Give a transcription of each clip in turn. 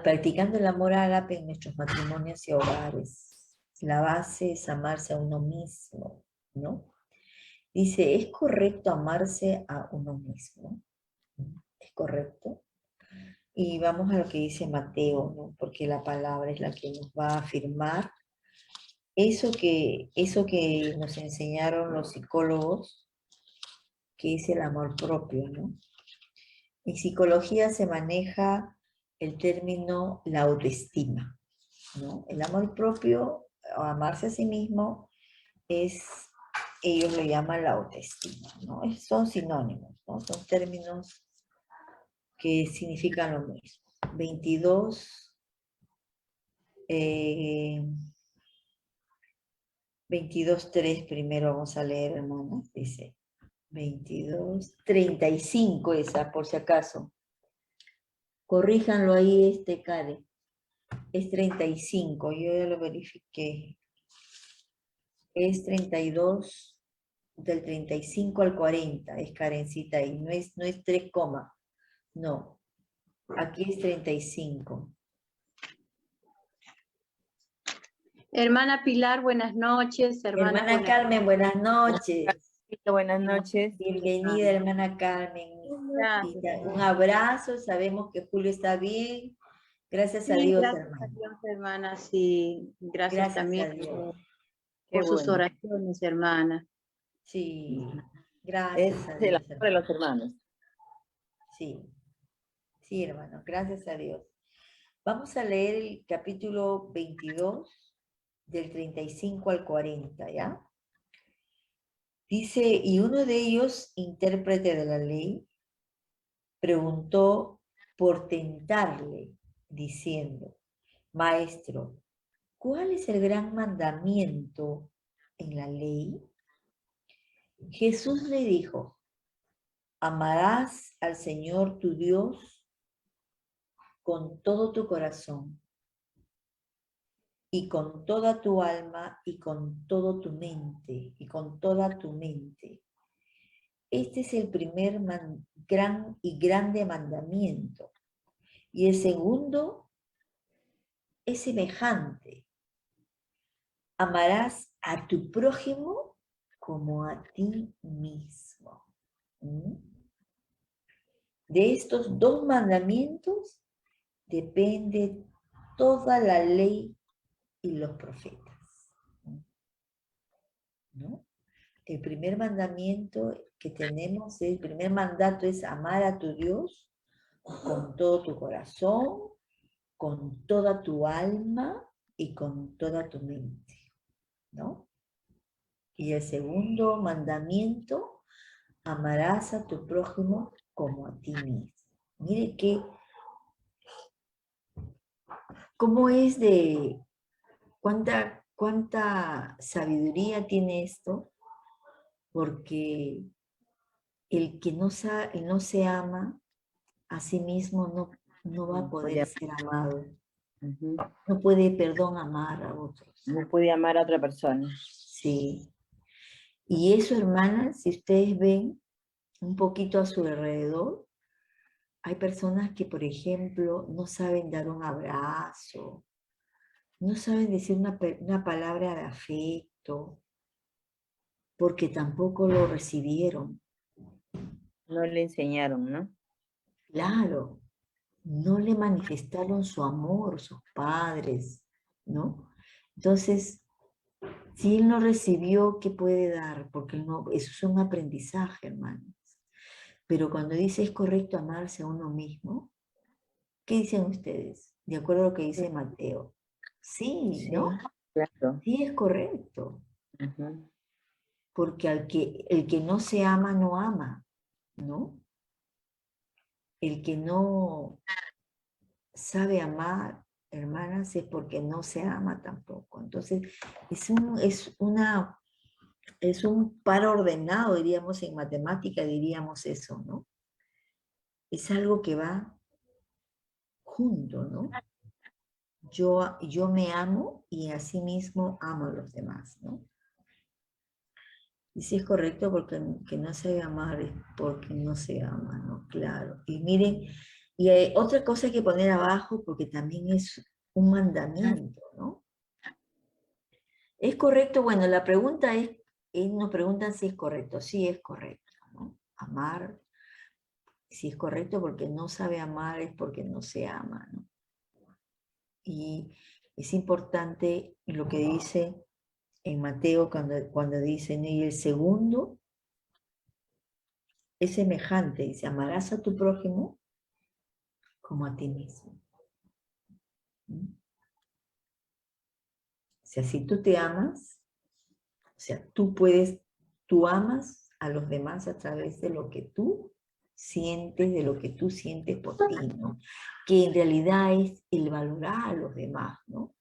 practicando el amor ágape en nuestros matrimonios y hogares. La base es amarse a uno mismo, ¿no? Dice, ¿es correcto amarse a uno mismo? ¿Es correcto? Y vamos a lo que dice Mateo, ¿no? Porque la palabra es la que nos va a afirmar eso que nos enseñaron los psicólogos, que es el amor propio, ¿no? En psicología se maneja el término la autoestima, ¿no? El amor propio, o amarse a sí mismo, ellos lo llaman la autoestima, ¿no? Son sinónimos, ¿no? Son términos que significan lo mismo. 22.3 primero vamos a leer, hermanos, dice 22.35 esa, por si acaso. Corríjanlo ahí, Care. Es 35, yo ya lo verifiqué. Es 32, del 35 al 40, es Karencita ahí, no es 3, no. Aquí es 35. Hermana Pilar, buenas noches. Hermana Carmen, buenas noches. Buenas noches. Bienvenida, hermana Carmen. Un abrazo, sabemos que Julio está bien. Gracias a Dios, gracias hermana. a Dios, hermana, sí. Gracias también a Dios. por sus oraciones, hermana. Sí, gracias a Dios. Es de los hermanos. Sí, sí, hermano, gracias a Dios. Vamos a leer el capítulo 22, del 35 al 40, ¿ya? Dice, y uno de ellos, intérprete de la ley, preguntó por tentarle, diciendo, Maestro, ¿cuál es el gran mandamiento en la ley? Jesús le dijo, amarás al Señor tu Dios con todo tu corazón, y con toda tu alma, y con todo tu mente, y con toda tu mente. Este es el primer gran y grande mandamiento. Y el segundo es semejante. Amarás a tu prójimo como a ti mismo. De estos dos mandamientos depende toda la ley y los profetas. ¿No? El primer mandamiento que tenemos, el primer mandato es amar a tu Dios con todo tu corazón, con toda tu alma y con toda tu mente, ¿no? Y el segundo mandamiento, amarás a tu prójimo como a ti mismo. Mire cómo es de, cuánta sabiduría tiene esto, porque el que no se ama a sí mismo no va a poder ser amado. No puede, amar a otros. No puede amar a otra persona. Sí. Y eso, hermanas, si ustedes ven un poquito a su alrededor, hay personas que, por ejemplo, no saben dar un abrazo, no saben decir una palabra de afecto, porque tampoco lo recibieron. No le enseñaron, ¿no? Claro, no le manifestaron su amor, sus padres, ¿no? Entonces, si él no recibió, ¿qué puede dar? Porque no, eso es un aprendizaje, hermanos. Pero cuando dice es correcto amarse a uno mismo, ¿qué dicen ustedes? De acuerdo a lo que dice Mateo. Sí, ¿no? Claro. Sí, es correcto. Porque el que no se ama, no ama, ¿no? El que no sabe amar, hermanas, es porque no se ama tampoco. Entonces, es un par ordenado, diríamos, en matemática diríamos eso, ¿no? Es algo que va junto, ¿no? Yo me amo y asimismo amo a los demás, ¿no? Y si es correcto porque que no se amar es porque no se ama, ¿no? Claro. Y miren, Y hay otra cosa que poner abajo, porque también es un mandamiento, ¿no? ¿Es correcto? Bueno, la pregunta es, nos preguntan si es correcto. Sí es correcto, ¿no? Amar, si es correcto porque no sabe amar es porque no se ama, ¿no? Y es importante lo que dice en Mateo cuando dice, ¿no? Y el segundo es semejante, dice, amarás a tu prójimo como a ti mismo. ¿Mm? O sea, si tú te amas, o sea, tú amas a los demás a través de lo que tú sientes, de lo que tú sientes por ti, ¿no? Que en realidad es el valorar a los demás, ¿no?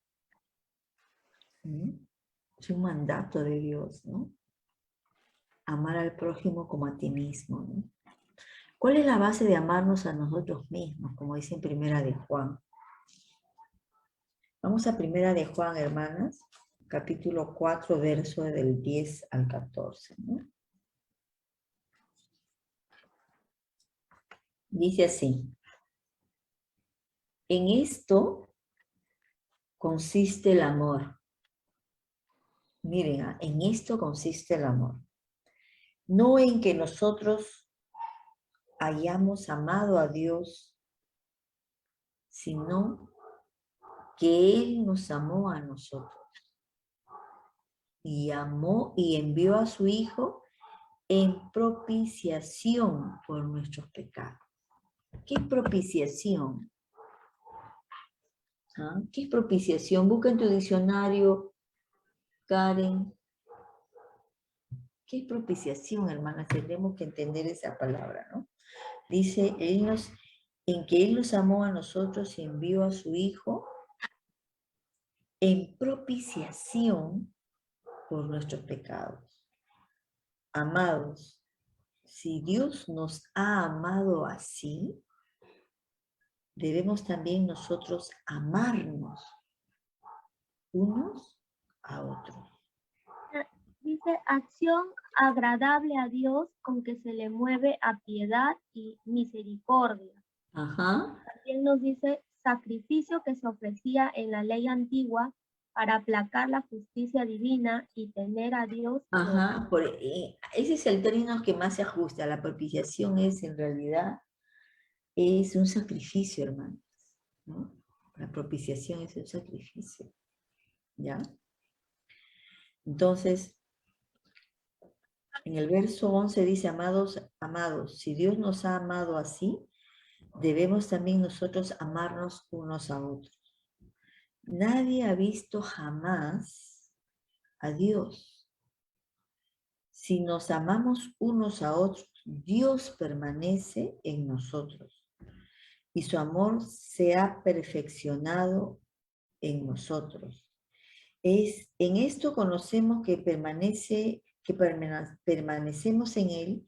¿Mm? Es un mandato de Dios, ¿no? Amar al prójimo como a ti mismo, ¿no? ¿Cuál es la base de amarnos a nosotros mismos? Como dice en Primera de Juan. Vamos a Primera de Juan, hermanas, capítulo 4, verso del 10 al 14, ¿no? Dice así, en esto consiste el amor. Miren, en esto consiste el amor. No en que nosotros hayamos amado a Dios, sino que Él nos amó a nosotros. Y amó y envió a su Hijo en propiciación por nuestros pecados. ¿Qué es propiciación? ¿Ah? ¿Qué es propiciación? Busca en tu diccionario, Karen. ¿Qué es propiciación, hermanas? Tenemos que entender esa palabra, ¿no? Dice, en que Él nos amó a nosotros y envió a su Hijo en propiciación por nuestros pecados. Amados, si Dios nos ha amado así, debemos también nosotros amarnos unos a otros. Dice acción agradable a Dios con que se le mueve a piedad y misericordia. Ajá. También nos dice sacrificio que se ofrecía en la ley antigua para aplacar la justicia divina y tener a Dios. Ajá, ese es el término que más se ajusta. La propiciación es en realidad es un sacrificio, hermanos, ¿no? La propiciación es un sacrificio, ¿ya? Entonces, en el verso 11 dice, amados, amados, si Dios nos ha amado así, debemos también nosotros amarnos unos a otros. Nadie ha visto jamás a Dios. Si nos amamos unos a otros, Dios permanece en nosotros y su amor se ha perfeccionado en nosotros. En esto conocemos que permanecemos en Él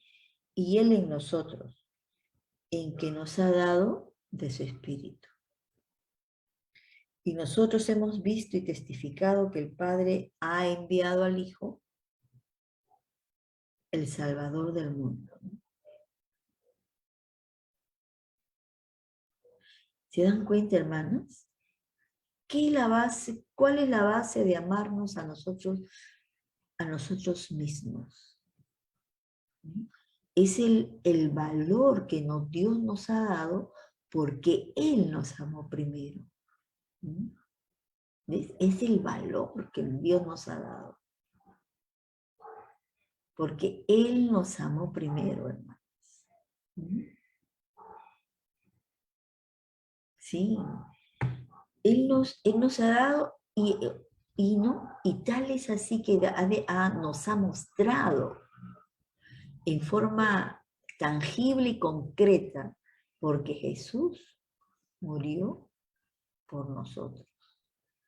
y Él en nosotros, en que nos ha dado de su Espíritu. Y nosotros hemos visto y testificado que el Padre ha enviado al Hijo, el Salvador del mundo. ¿Se dan cuenta, hermanas? ¿Qué es la base? ¿Cuál es la base de amarnos a nosotros mismos? Es el valor que Dios nos ha dado porque Él nos amó primero. ¿Ves? Es el valor que Dios nos ha dado. Porque Él nos amó primero, hermanos. Sí. Él nos ha dado y tal es así que nos ha mostrado en forma tangible y concreta, porque Jesús murió por nosotros,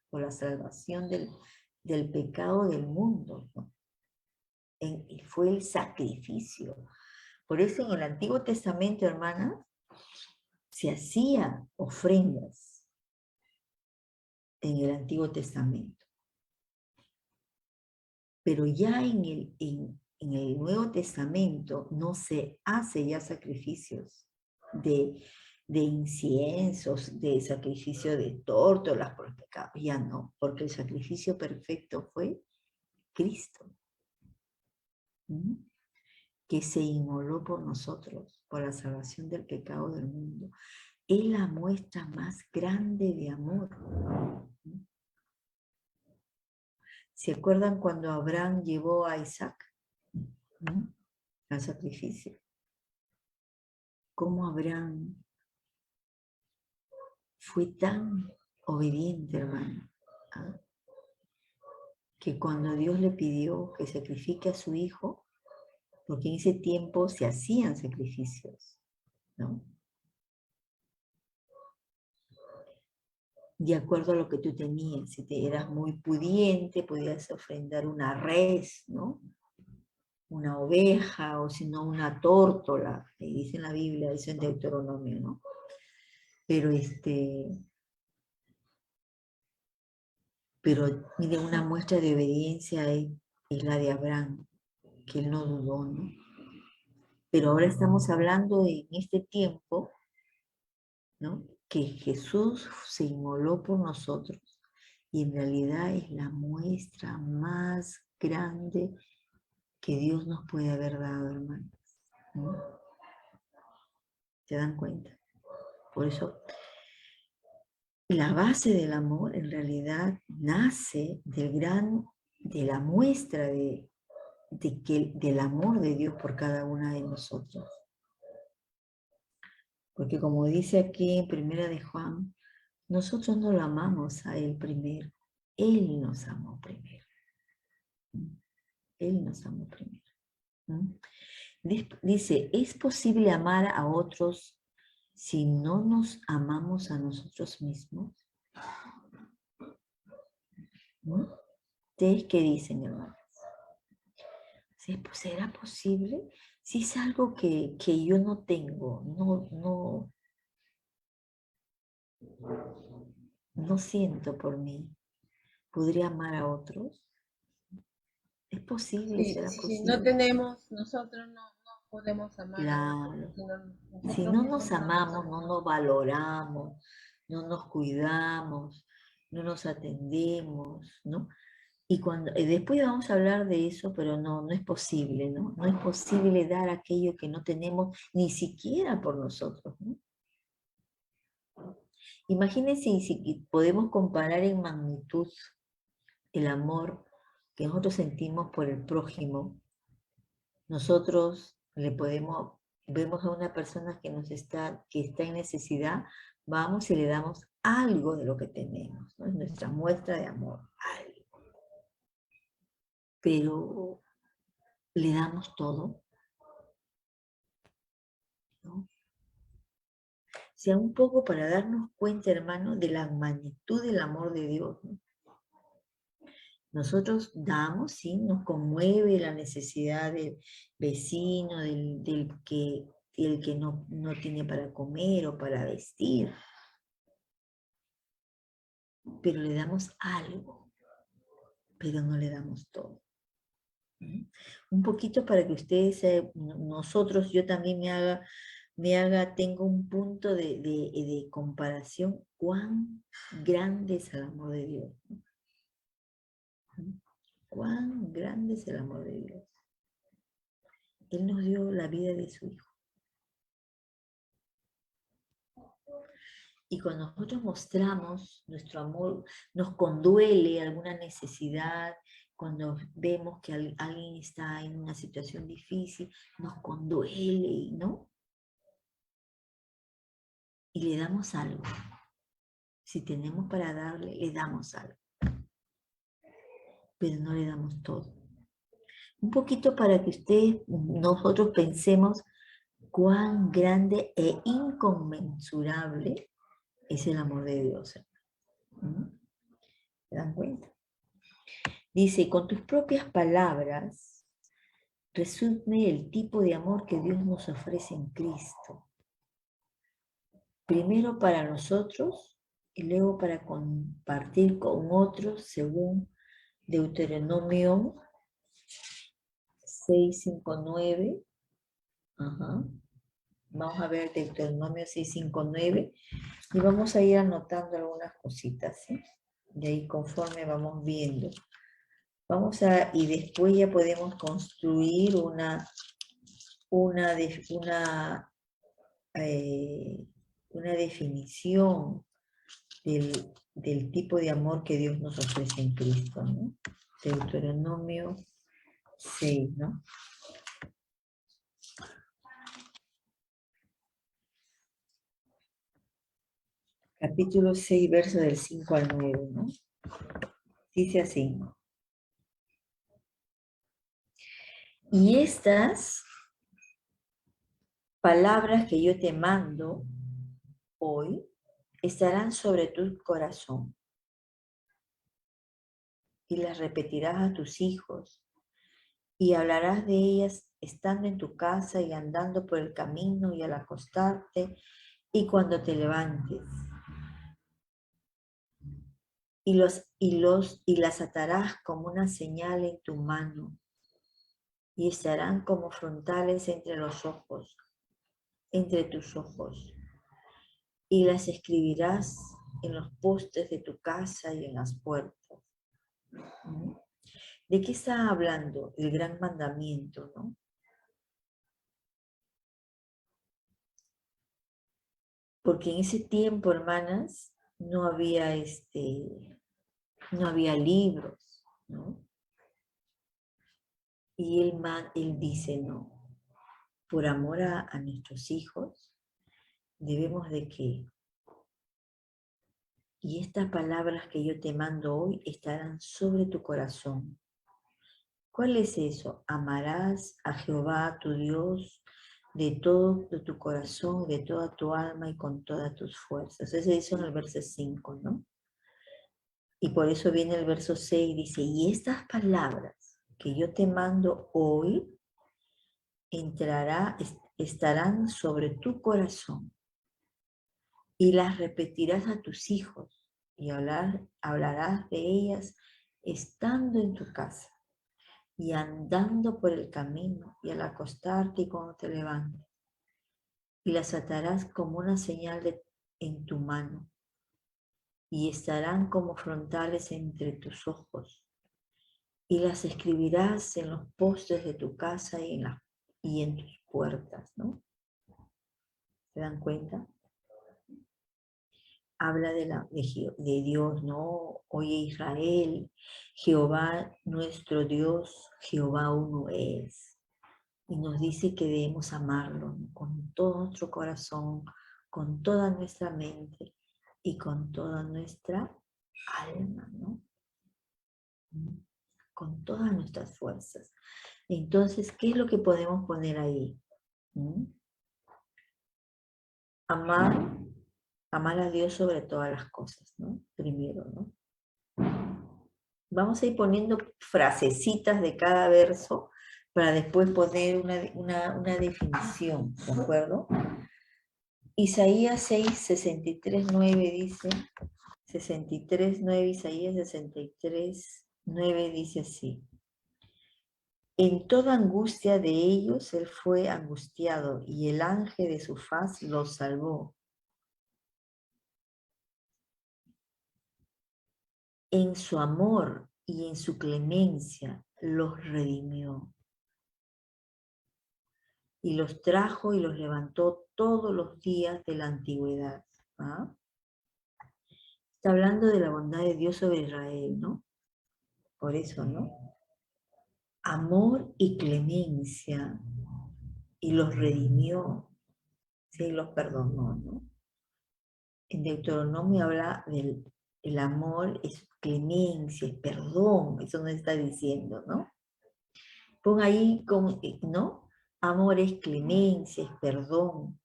por la salvación del pecado del mundo, ¿no? Y fue el sacrificio. Por eso en el Antiguo Testamento, hermanas, se hacían ofrendas en el Antiguo Testamento. Pero ya en el Nuevo Testamento no se hace ya sacrificios de inciensos, de sacrificio de tórtolas por el pecado. Ya no, porque el sacrificio perfecto fue Cristo, ¿Mm? que se inmoló por nosotros, por la salvación del pecado del mundo. Es la muestra más grande de amor. ¿Mm? ¿Se acuerdan cuando Abraham llevó a Isaac al sacrificio? ¿Cómo Abraham fue tan obediente, hermano? ¿Ah? Que cuando Dios le pidió que sacrifique a su hijo, porque en ese tiempo se hacían sacrificios, ¿no? De acuerdo a lo que tú tenías, si te eras muy pudiente, podías ofrendar una res, ¿no? Una oveja, o si no, una tórtola, que dice en la Biblia, eso en Deuteronomio, ¿no? Pero mire, una muestra de obediencia es la de Abraham, que él no dudó, ¿no? Pero ahora estamos hablando en este tiempo, ¿no? Que Jesús se inmoló por nosotros y en realidad es la muestra más grande que Dios nos puede haber dado, hermanos. ¿No? ¿Se dan cuenta? Por eso, la base del amor en realidad nace de la muestra del amor de Dios por cada una de nosotros. Porque como dice aquí en Primera de Juan, nosotros no lo amamos a Él primero. Él nos amó primero. Él nos amó primero. Dice, ¿es posible amar a otros si no nos amamos a nosotros mismos? ¿Ustedes qué dicen, hermanos? ¿Será posible? Si es algo que yo no tengo, no siento por mí, ¿podría amar a otros? ¿Es posible? Sí, ¿Será si posible? no tenemos, nosotros no podemos amar Claro. a otros. Si no nos amamos, no nos valoramos, no nos cuidamos, no nos atendemos, ¿no? Y después vamos a hablar de eso, pero no es posible, ¿no? No es posible dar aquello que no tenemos ni siquiera por nosotros, ¿no? Imagínense si podemos comparar en magnitud el amor que nosotros sentimos por el prójimo. Nosotros vemos a una persona que está en necesidad, vamos y le damos algo de lo que tenemos, ¿no? Es nuestra muestra de amor, algo. Pero le damos todo, ¿no? O sea, un poco para darnos cuenta, hermano, de la magnitud del amor de Dios, ¿no? Nosotros damos, sí, nos conmueve la necesidad del vecino, del que no tiene para comer o para vestir, pero le damos algo, pero no le damos todo. Un poquito para que ustedes, nosotros, yo también tengo un punto de comparación, cuán grande es el amor de Dios. Cuán grande es el amor de Dios. Él nos dio la vida de su Hijo. Y cuando nosotros mostramos nuestro amor, nos conduele alguna necesidad, cuando vemos que alguien está en una situación difícil, nos conduele, ¿no? Y le damos algo. Si tenemos para darle, le damos algo. Pero no le damos todo. Un poquito para que nosotros pensemos cuán grande e inconmensurable es el amor de Dios. ¿Se dan cuenta? Dice, con tus propias palabras, resume el tipo de amor que Dios nos ofrece en Cristo. Primero para nosotros y luego para compartir con otros, según Deuteronomio 6:5-9. Vamos a ver Deuteronomio 6:5-9 y vamos a ir anotando algunas cositas, ¿sí? Y ahí conforme vamos viendo. Y después ya podemos construir una definición del tipo de amor que Dios nos ofrece en Cristo, ¿no? Deuteronomio 6, ¿no? Capítulo 6, verso del 5 al 9, ¿no? Dice así. Y estas palabras que yo te mando hoy estarán sobre tu corazón y las repetirás a tus hijos y hablarás de ellas estando en tu casa y andando por el camino y al acostarte y cuando te levantes. Y las atarás como una señal en tu mano y estarán como frontales entre tus ojos. Y las escribirás en los postes de tu casa y en las puertas. ¿De qué está hablando? El gran mandamiento, ¿no? Porque en ese tiempo, hermanas, no había libros, ¿no? Y él dice, no, por amor a nuestros hijos, debemos de que, y estas palabras que yo te mando hoy estarán sobre tu corazón. ¿Cuál es eso? Amarás a Jehová tu Dios de todo tu corazón, de toda tu alma y con todas tus fuerzas. Eso dice en el verso 5, ¿no? Y por eso viene el verso 6, dice, y estas palabras que yo te mando hoy estarán sobre tu corazón y las repetirás a tus hijos y hablarás de ellas estando en tu casa y andando por el camino y al acostarte y cuando te levantes. Y las atarás como una señal en tu mano y estarán como frontales entre tus ojos. Y las escribirás en los postes de tu casa y en tus puertas, ¿no? ¿Se dan cuenta? Habla de Dios, ¿no? Oye Israel, Jehová nuestro Dios, Jehová uno es. Y nos dice que debemos amarlo, ¿no? Con todo nuestro corazón, con toda nuestra mente y con toda nuestra alma, ¿no? Con todas nuestras fuerzas. Entonces, ¿qué es lo que podemos poner ahí? Amar a Dios sobre todas las cosas, ¿no? Primero, ¿no? Vamos a ir poniendo frasecitas de cada verso para después poner una definición, ¿de acuerdo? Isaías 6, 63, 9 dice, 63, 9, Isaías 63, 9 dice así. En toda angustia de ellos él fue angustiado y el ángel de su faz los salvó. En su amor y en su clemencia los redimió. Y los trajo y los levantó todos los días de la antigüedad. ¿Ah? Está hablando de la bondad de Dios sobre Israel, ¿no? Por eso, ¿no? Amor y clemencia. Y los redimió. Sí, los perdonó, ¿no? En Deuteronomio habla del amor, es clemencia, es perdón. Eso nos está diciendo, ¿no? Pon ahí, ¿no? Amor es clemencia, es perdón.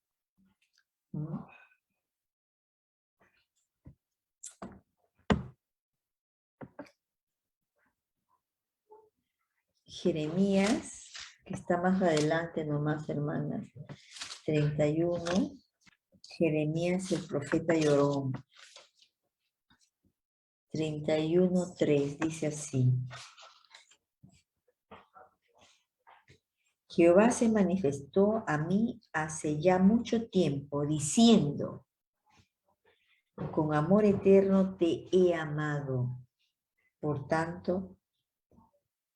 ¿No? Jeremías, que está más adelante nomás, hermanas, 31, Jeremías el profeta lloró. 31:3 dice así. Jehová se manifestó a mí hace ya mucho tiempo, diciendo, con amor eterno te he amado, por tanto,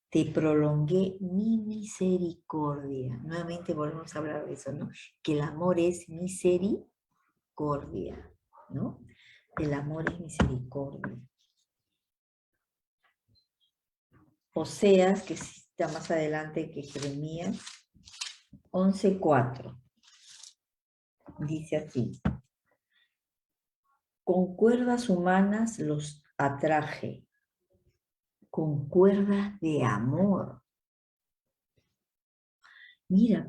te prolongué mi misericordia. Nuevamente volvemos a hablar de eso, ¿no? Que el amor es misericordia, ¿no? El amor es misericordia. Oseas, que está más adelante que Jeremías, 11:4. Dice así: con cuerdas humanas los atraje, con cuerdas de amor. Mira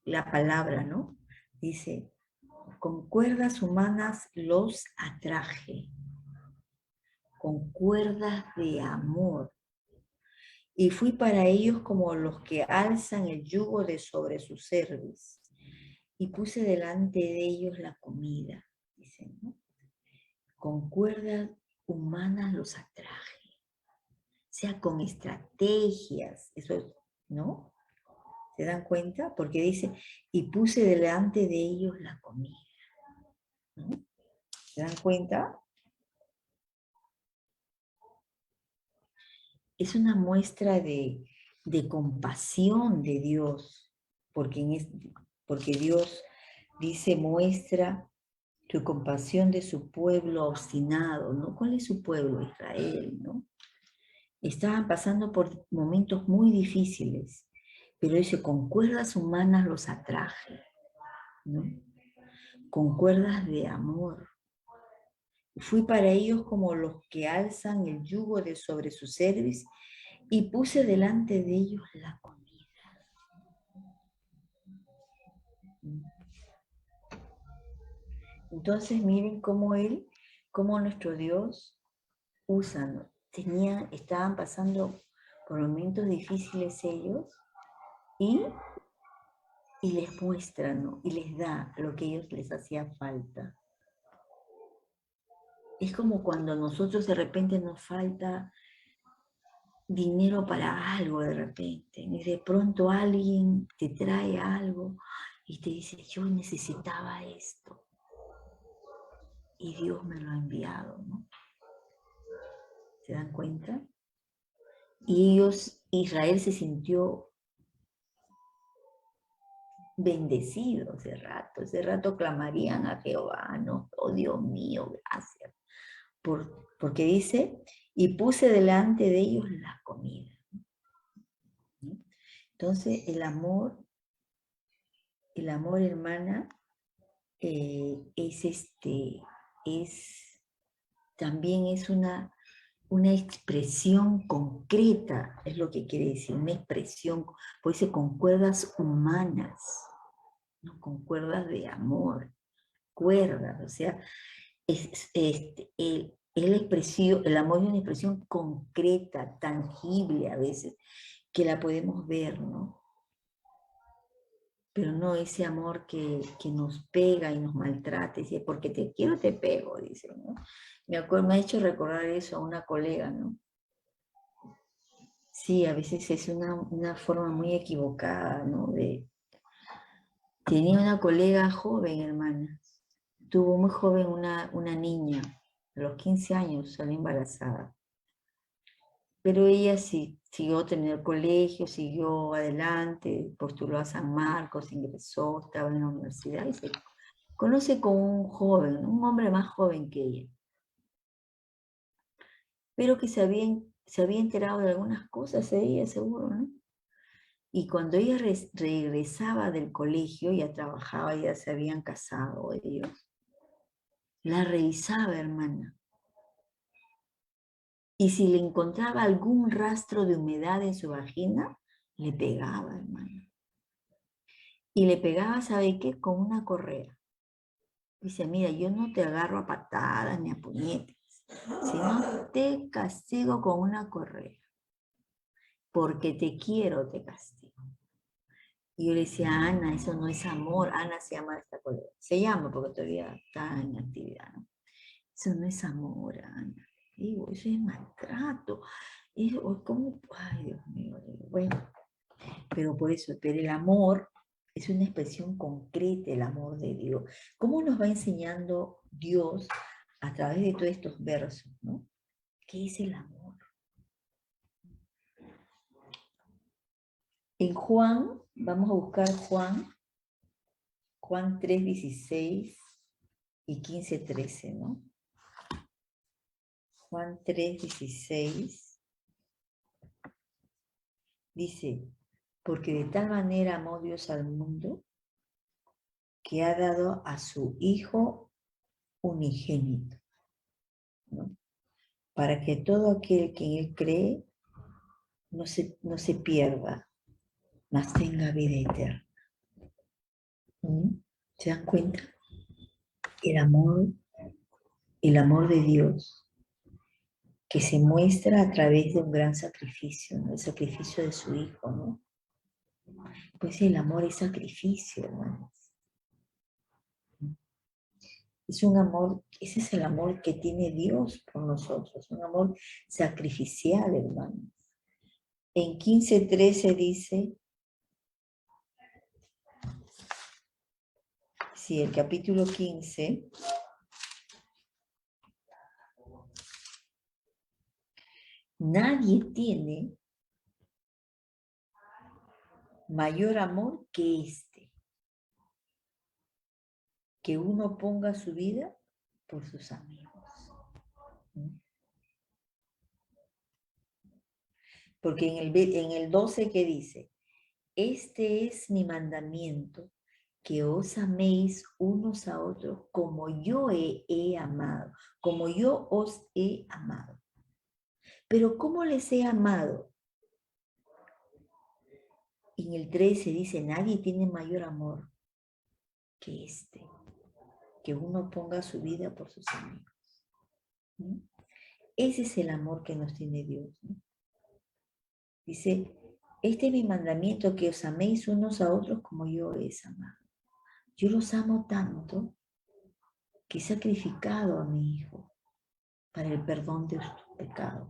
la palabra, ¿no? Dice, con cuerdas humanas los atraje, con cuerdas de amor. Y fui para ellos como los que alzan el yugo de sobre su cerviz. Y puse delante de ellos la comida, dicen, ¿no? Con cuerdas humanas los atraje. O sea, con estrategias, eso es, ¿no? ¿Se dan cuenta? Porque dice, y puse delante de ellos la comida, ¿no? ¿Se dan cuenta? Es una muestra de compasión de Dios, porque Dios dice, muestra tu compasión de su pueblo obstinado, ¿no? ¿Cuál es su pueblo? Israel, ¿no? Estaban pasando por momentos muy difíciles, pero dice, con cuerdas humanas los atraje, ¿no? Con cuerdas de amor. Fui para ellos como los que alzan el yugo de sobre su cerviz y puse delante de ellos la comida. Entonces miren cómo nuestro Dios usa, ¿no? Estaban pasando por momentos difíciles ellos y les muestra, ¿no? Y les da lo que a ellos les hacía falta. Es como cuando a nosotros de repente nos falta dinero para algo de repente, y de pronto alguien te trae algo y te dice, yo necesitaba esto, y Dios me lo ha enviado, ¿no? ¿Se dan cuenta? Y Israel se sintió bendecido ese rato clamarían a Jehová, ¿no? Oh Dios mío, gracias. Porque dice, y puse delante de ellos la comida, ¿no? Entonces el amor, hermana, también es una expresión concreta, es lo que quiere decir, una expresión, pues dice con cuerdas humanas, ¿no? Con cuerdas de amor, cuerdas, o sea, el amor es una expresión concreta, tangible a veces, que la podemos ver, ¿no? Pero no ese amor que nos pega y nos maltrata, y porque te quiero te pego, dice, ¿no? Me ha hecho recordar eso a una colega, ¿no? Sí, a veces es una forma muy equivocada, ¿no? Tenía una colega joven, hermana, tuvo muy joven una niña, a los 15 años salió embarazada, pero ella sí siguió teniendo el colegio, siguió adelante, postuló a San Marcos, ingresó, estaba en la universidad y se conoce con un joven, un hombre más joven que ella, pero que se había enterado de algunas cosas de ella, seguro, ¿no? Y cuando ella regresaba del colegio, ya trabajaba, ya se habían casado ellos, la revisaba, hermana. Y si le encontraba algún rastro de humedad en su vagina, le pegaba, hermana. Y le pegaba, ¿sabe qué? Con una correa. Dice, mira, yo no te agarro a patadas ni a puñetes, sino te castigo con una correa. Porque te quiero, te castigo. Y yo le decía, Ana, eso no es amor. Ana se llama esta colega. Se llama porque todavía está en actividad, ¿no? Eso no es amor, Ana. Digo, eso es maltrato. ¿Cómo? Ay, Dios mío. Bueno, pero por eso, pero el amor es una expresión concreta, el amor de Dios. ¿Cómo nos va enseñando Dios a través de todos estos versos, ¿no? ¿Qué es el amor? En Juan, vamos a buscar Juan 3:16 y 15:13, ¿no? Juan 3:16 dice, porque de tal manera amó Dios al mundo que ha dado a su Hijo unigénito, ¿no? Para que todo aquel que en Él cree no se pierda, mas tenga vida eterna. ¿Mm? ¿Se dan cuenta? El amor de Dios, que se muestra a través de un gran sacrificio, ¿no? El sacrificio de su Hijo, ¿no? Pues el amor es sacrificio, hermanos. Es un amor, ese es el amor que tiene Dios por nosotros, un amor sacrificial, hermanos. En 15:13 dice, sí, el capítulo 15, nadie tiene mayor amor que este, que uno ponga su vida por sus amigos. Porque en el 12, ¿qué dice? Este es mi mandamiento, que os améis unos a otros como yo he amado, como yo os he amado. Pero ¿cómo les he amado? En el 13 dice, nadie tiene mayor amor que este, que uno ponga su vida por sus amigos. ¿Sí? Ese es el amor que nos tiene Dios, ¿no? Dice, este es mi mandamiento, que os améis unos a otros como yo os he amado. Yo los amo tanto que he sacrificado a mi Hijo para el perdón de sus pecados.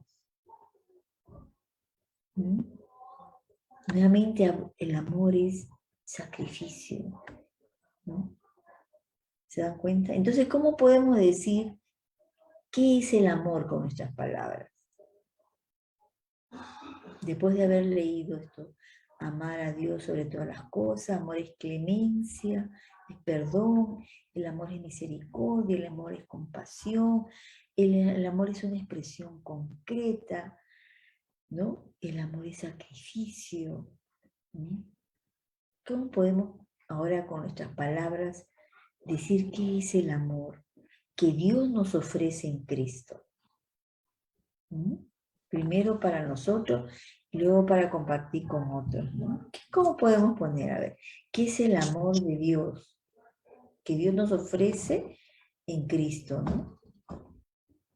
¿Mm? Nuevamente el amor es sacrificio, ¿no? ¿Se dan cuenta? Entonces, ¿cómo podemos decir qué es el amor con nuestras palabras? Después de haber leído esto, amar a Dios sobre todas las cosas, amor es clemencia, es perdón, el amor es misericordia, el amor es compasión, el amor es una expresión concreta, ¿no? El amor es sacrificio. ¿Sí? ¿Cómo podemos ahora con nuestras palabras decir qué es el amor que Dios nos ofrece en Cristo? ¿Mm? Primero para nosotros y luego para compartir con otros, ¿no? ¿Cómo podemos poner? A ver, ¿qué es el amor de Dios que Dios nos ofrece en Cristo, ¿no?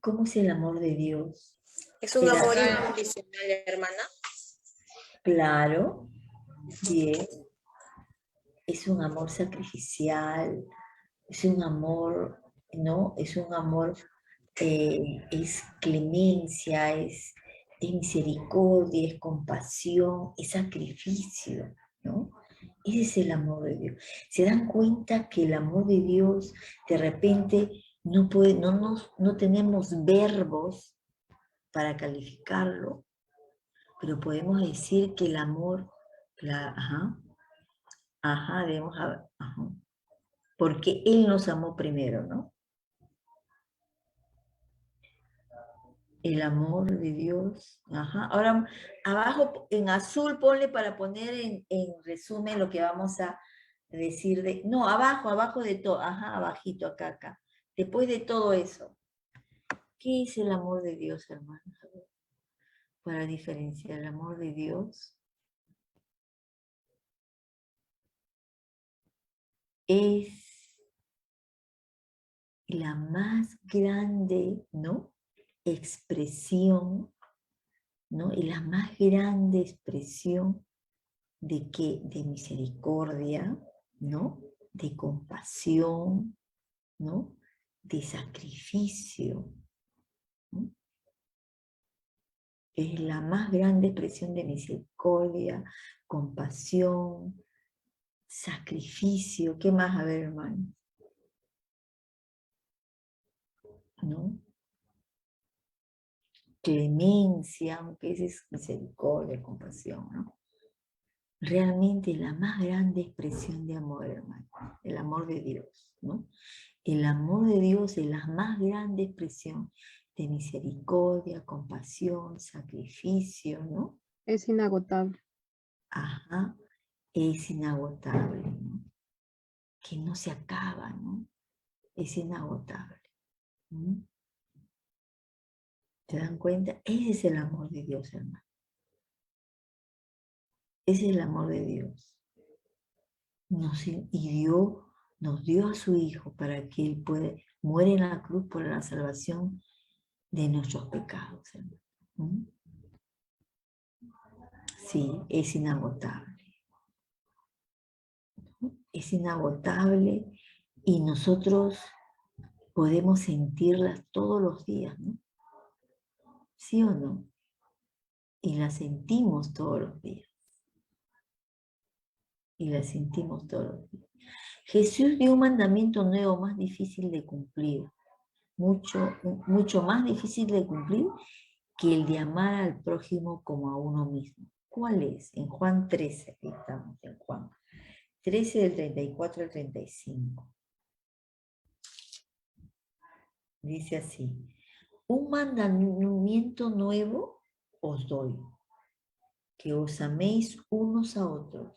¿Cómo es el amor de Dios? Es un amor incondicional, hermana. Claro, bien. Es un amor sacrificial, es un amor, ¿no? Es un amor, es clemencia, es misericordia, es compasión, es sacrificio, ¿no? Ese es el amor de Dios. ¿Se dan cuenta que el amor de Dios de repente no tenemos verbos para calificarlo, pero podemos decir que el amor, porque Él nos amó primero, ¿no? El amor de Dios, Ahora, abajo en azul ponle para poner en resumen lo que vamos a decir no, abajo de todo, abajito, acá. Después de todo eso, ¿qué es el amor de Dios, hermanos? Para diferenciar el amor de Dios, es la más grande, ¿no? Expresión, ¿no? Y la más grande expresión de qué? De misericordia, ¿no? De compasión, ¿no? De sacrificio, ¿no? Es la más grande expresión de misericordia, compasión, sacrificio. ¿Qué más? A ver, hermano. ¿No? Clemencia, aunque ese es misericordia, compasión, ¿no? Realmente la más grande expresión de amor, hermano, el amor de Dios, ¿no? El amor de Dios es la más grande expresión de misericordia, compasión, sacrificio, ¿no? Es inagotable. Ajá, es inagotable, ¿no? Que no se acaba, ¿no? Es inagotable. ¿No? ¿Se dan cuenta? Ese es el amor de Dios, hermano. Ese es el amor de Dios. Y Dios nos dio a su Hijo para que Él muere en la cruz por la salvación de nuestros pecados, hermano. ¿Mm? Sí, es inagotable. Es inagotable y nosotros podemos sentirlas todos los días, ¿no? ¿Sí o no? Y la sentimos todos los días. Y la sentimos todos los días. Jesús dio un mandamiento nuevo más difícil de cumplir. Mucho más difícil de cumplir que el de amar al prójimo como a uno mismo. ¿Cuál es? En Juan 13, aquí estamos en Juan 13 del 34 al 35. Dice así: un mandamiento nuevo os doy, que os améis unos a otros,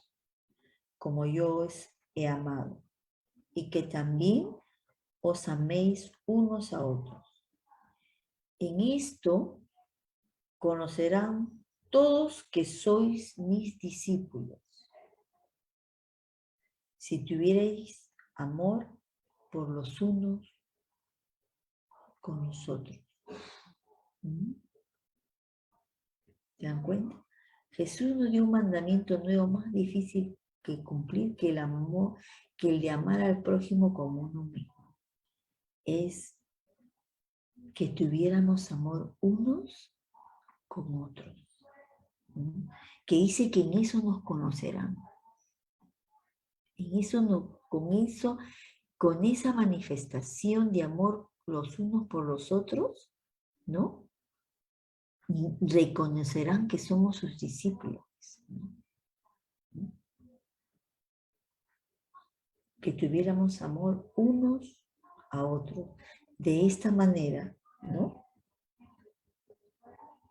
como yo os he amado, y que también os améis unos a otros. En esto conocerán todos que sois mis discípulos, si tuvierais amor por los unos con los otros. ¿Mm? ¿Se dan cuenta? Jesús nos dio un mandamiento nuevo más difícil que cumplir que el amor, que el de amar al prójimo como uno mismo. Es que tuviéramos amor unos con otros. ¿Mm? Que dice que en eso nos conocerán. En eso no, con esa manifestación de amor los unos por los otros, ¿no? Reconocerán que somos sus discípulos, ¿no? Que tuviéramos amor unos a otros. De esta manera, ¿no?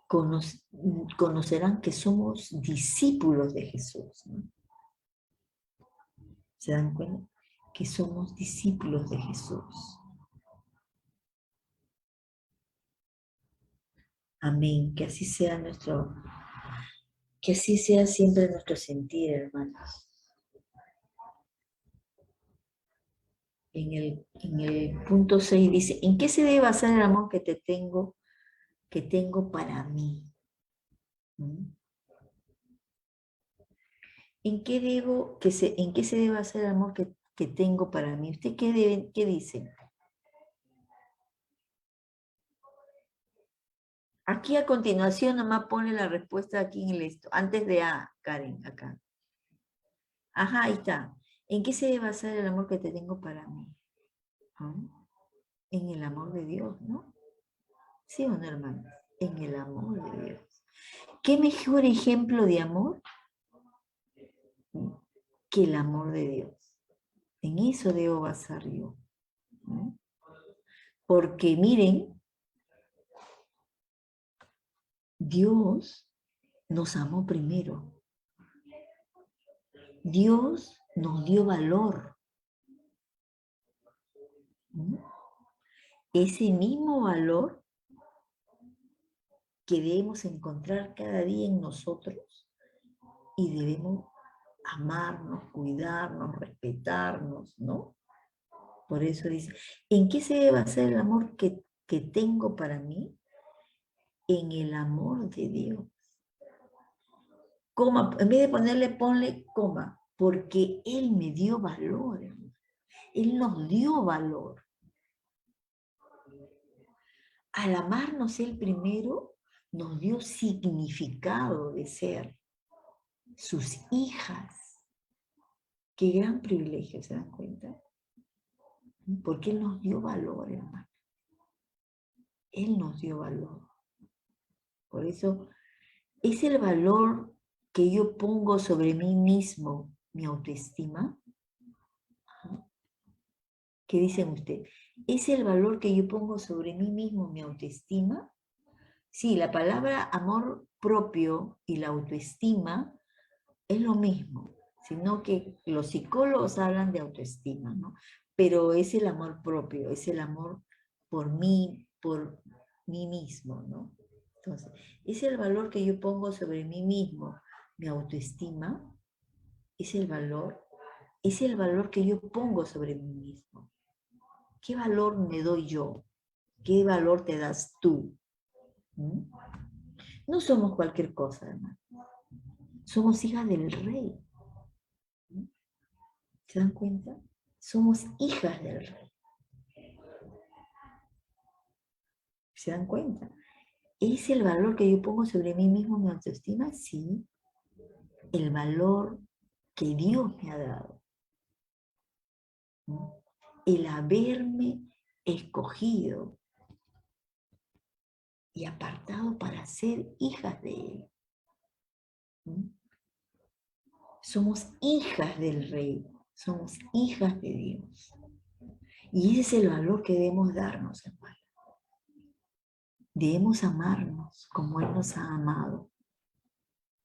Conocerán que somos discípulos de Jesús, ¿no? ¿Se dan cuenta? Que somos discípulos de Jesús. Amén. Que así sea siempre nuestro sentir, hermanos. En el punto 6 dice: ¿en qué se debe basar el amor que tengo para mí? ¿Mm? ¿En qué se debe basar el amor que tengo para mí? ¿Usted qué dice? Aquí a continuación nomás pone la respuesta aquí en el esto, antes de A, Karen, acá. Ajá, ahí está. ¿En qué se debe basar el amor que te tengo para mí? ¿Ah? En el amor de Dios, ¿no? ¿Sí o no, hermano? En el amor de Dios. ¿Qué mejor ejemplo de amor que el amor de Dios? En eso debo basar yo, ¿no? Porque miren, Dios nos amó primero. Dios nos dio valor. ¿No? Ese mismo valor que debemos encontrar cada día en nosotros y debemos amarnos, cuidarnos, respetarnos, ¿no? Por eso dice, ¿en qué se debe basar el amor que tengo para mí? En el amor de Dios. Coma, en vez de ponle coma, porque Él me dio valor, hermano. Él nos dio valor. Al amarnos Él primero, nos dio significado de ser sus hijas. Qué gran privilegio, ¿se dan cuenta? Porque Él nos dio valor, hermano. Él nos dio valor. Por eso es el valor que yo pongo sobre mí mismo, mi autoestima. ¿Qué dicen ustedes? ¿Es el valor que yo pongo sobre mí mismo, mi autoestima? Sí, la palabra amor propio y la autoestima es lo mismo, sino que los psicólogos hablan de autoestima, ¿no? Pero es el amor propio, es el amor por mí mismo, ¿no? Entonces, es el valor que yo pongo sobre mí mismo, mi autoestima, es el valor que yo pongo sobre mí mismo. ¿Qué valor me doy yo? ¿Qué valor te das tú? ¿Mm? No somos cualquier cosa, hermano. Somos hijas del Rey. ¿Mm? ¿Se dan cuenta? Somos hijas del Rey. ¿Se dan cuenta? ¿Es el valor que yo pongo sobre mí mismo, mi autoestima? Sí. El valor que Dios me ha dado. ¿Mm? El haberme escogido y apartado para ser hijas de Él. ¿Mm? Somos hijas del Rey, somos hijas de Dios. Y ese es el valor que debemos darnos, hermano. Debemos amarnos como Él nos ha amado,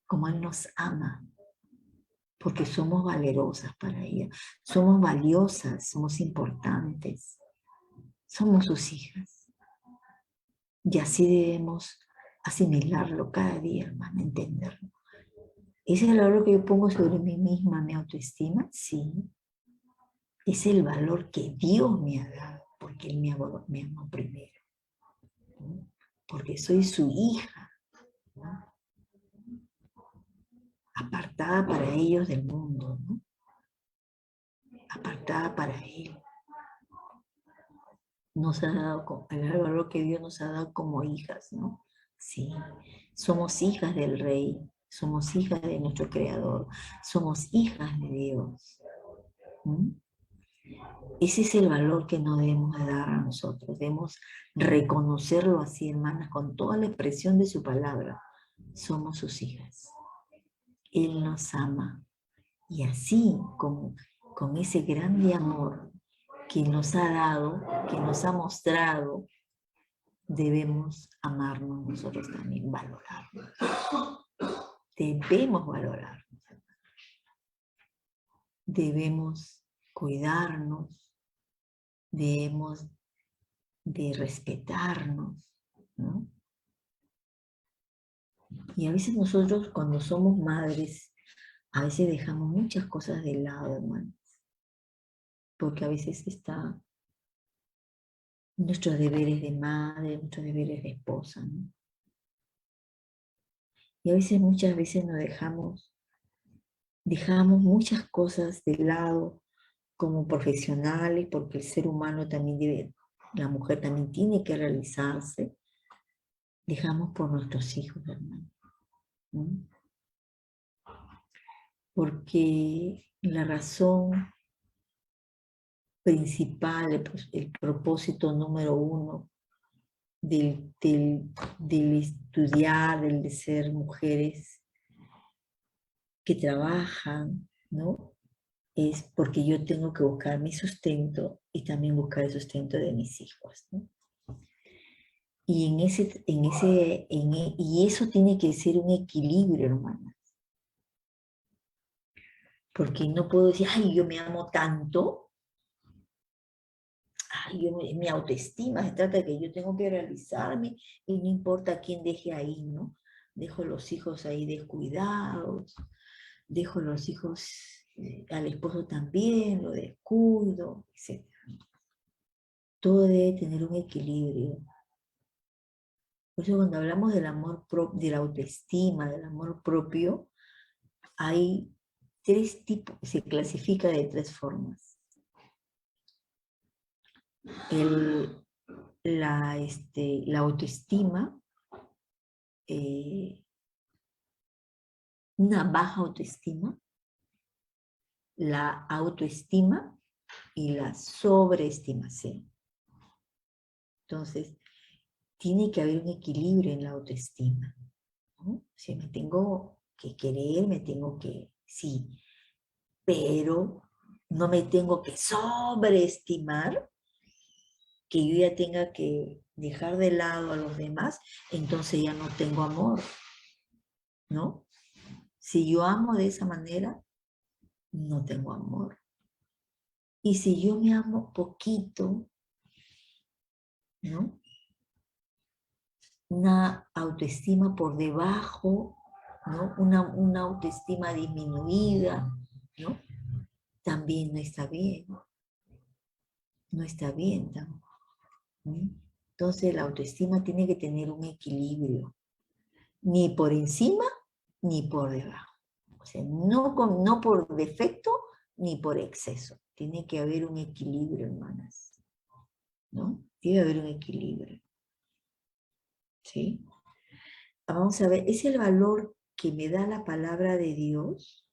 como Él nos ama, porque somos valerosas para ella, somos valiosas, somos importantes, somos sus hijas. Y así debemos asimilarlo cada día, hermano, entenderlo. ¿Es el valor que yo pongo sobre mí misma, mi autoestima? Sí. Es el valor que Dios me ha dado, porque Él me amó primero. ¿No? Porque soy su hija, ¿no? Apartada para ellos del mundo, ¿no? Apartada para Él. Nos ha dado el valor que Dios nos ha dado como hijas, ¿no? Sí, somos hijas del Rey, somos hijas de nuestro Creador, somos hijas de Dios. ¿Mm? Ese es el valor que nos debemos de dar a nosotros, debemos reconocerlo así, hermanas, con toda la expresión de su palabra. Somos sus hijas. Él nos ama. Y así, con ese grande amor que nos ha dado, que nos ha mostrado, debemos amarnos nosotros también, valorarnos. Debemos valorarnos. Debemos cuidarnos, debemos de respetarnos, ¿no? Y a veces nosotros cuando somos madres, a veces dejamos muchas cosas de lado, hermanos, porque a veces está nuestros deberes de madre, nuestros deberes de esposa, ¿no? Y a veces, muchas veces nos dejamos muchas cosas de lado como profesionales, porque el ser humano también debe, la mujer también tiene que realizarse. Dejamos por nuestros hijos, hermano, ¿no? Porque la razón principal, el propósito número uno del estudiar, del de ser mujeres que trabajan, ¿no? Es porque yo tengo que buscar mi sustento y también buscar el sustento de mis hijos, ¿no? Y y eso tiene que ser un equilibrio, hermanas. Porque no puedo decir, ay, yo me amo tanto, ay, mi autoestima, se trata de que yo tengo que realizarme y no importa quién deje ahí, ¿no? Dejo los hijos ahí descuidados, dejo los hijos, al esposo también, lo descuido, etc. Todo debe tener un equilibrio. Por eso cuando hablamos del amor propio, de la autoestima, del amor propio, hay tres tipos, se clasifica de tres formas. La autoestima una baja autoestima, la autoestima y la sobreestimación. Entonces, tiene que haber un equilibrio en la autoestima, ¿no? Si me tengo que querer, me tengo que, sí, pero no me tengo que sobreestimar, que yo ya tenga que dejar de lado a los demás, entonces ya no tengo amor, ¿no? Si yo amo de esa manera, no tengo amor. Y si yo me amo poquito, ¿no? Una autoestima por debajo, ¿no? Una autoestima disminuida, ¿no? También no está bien. No está bien tampoco. Entonces la autoestima tiene que tener un equilibrio. Ni por encima, ni por debajo. O sea, no por defecto, ni por exceso. Tiene que haber un equilibrio, hermanas. ¿No? Debe haber un equilibrio. ¿Sí? Vamos a ver, es el valor que me da la palabra de Dios.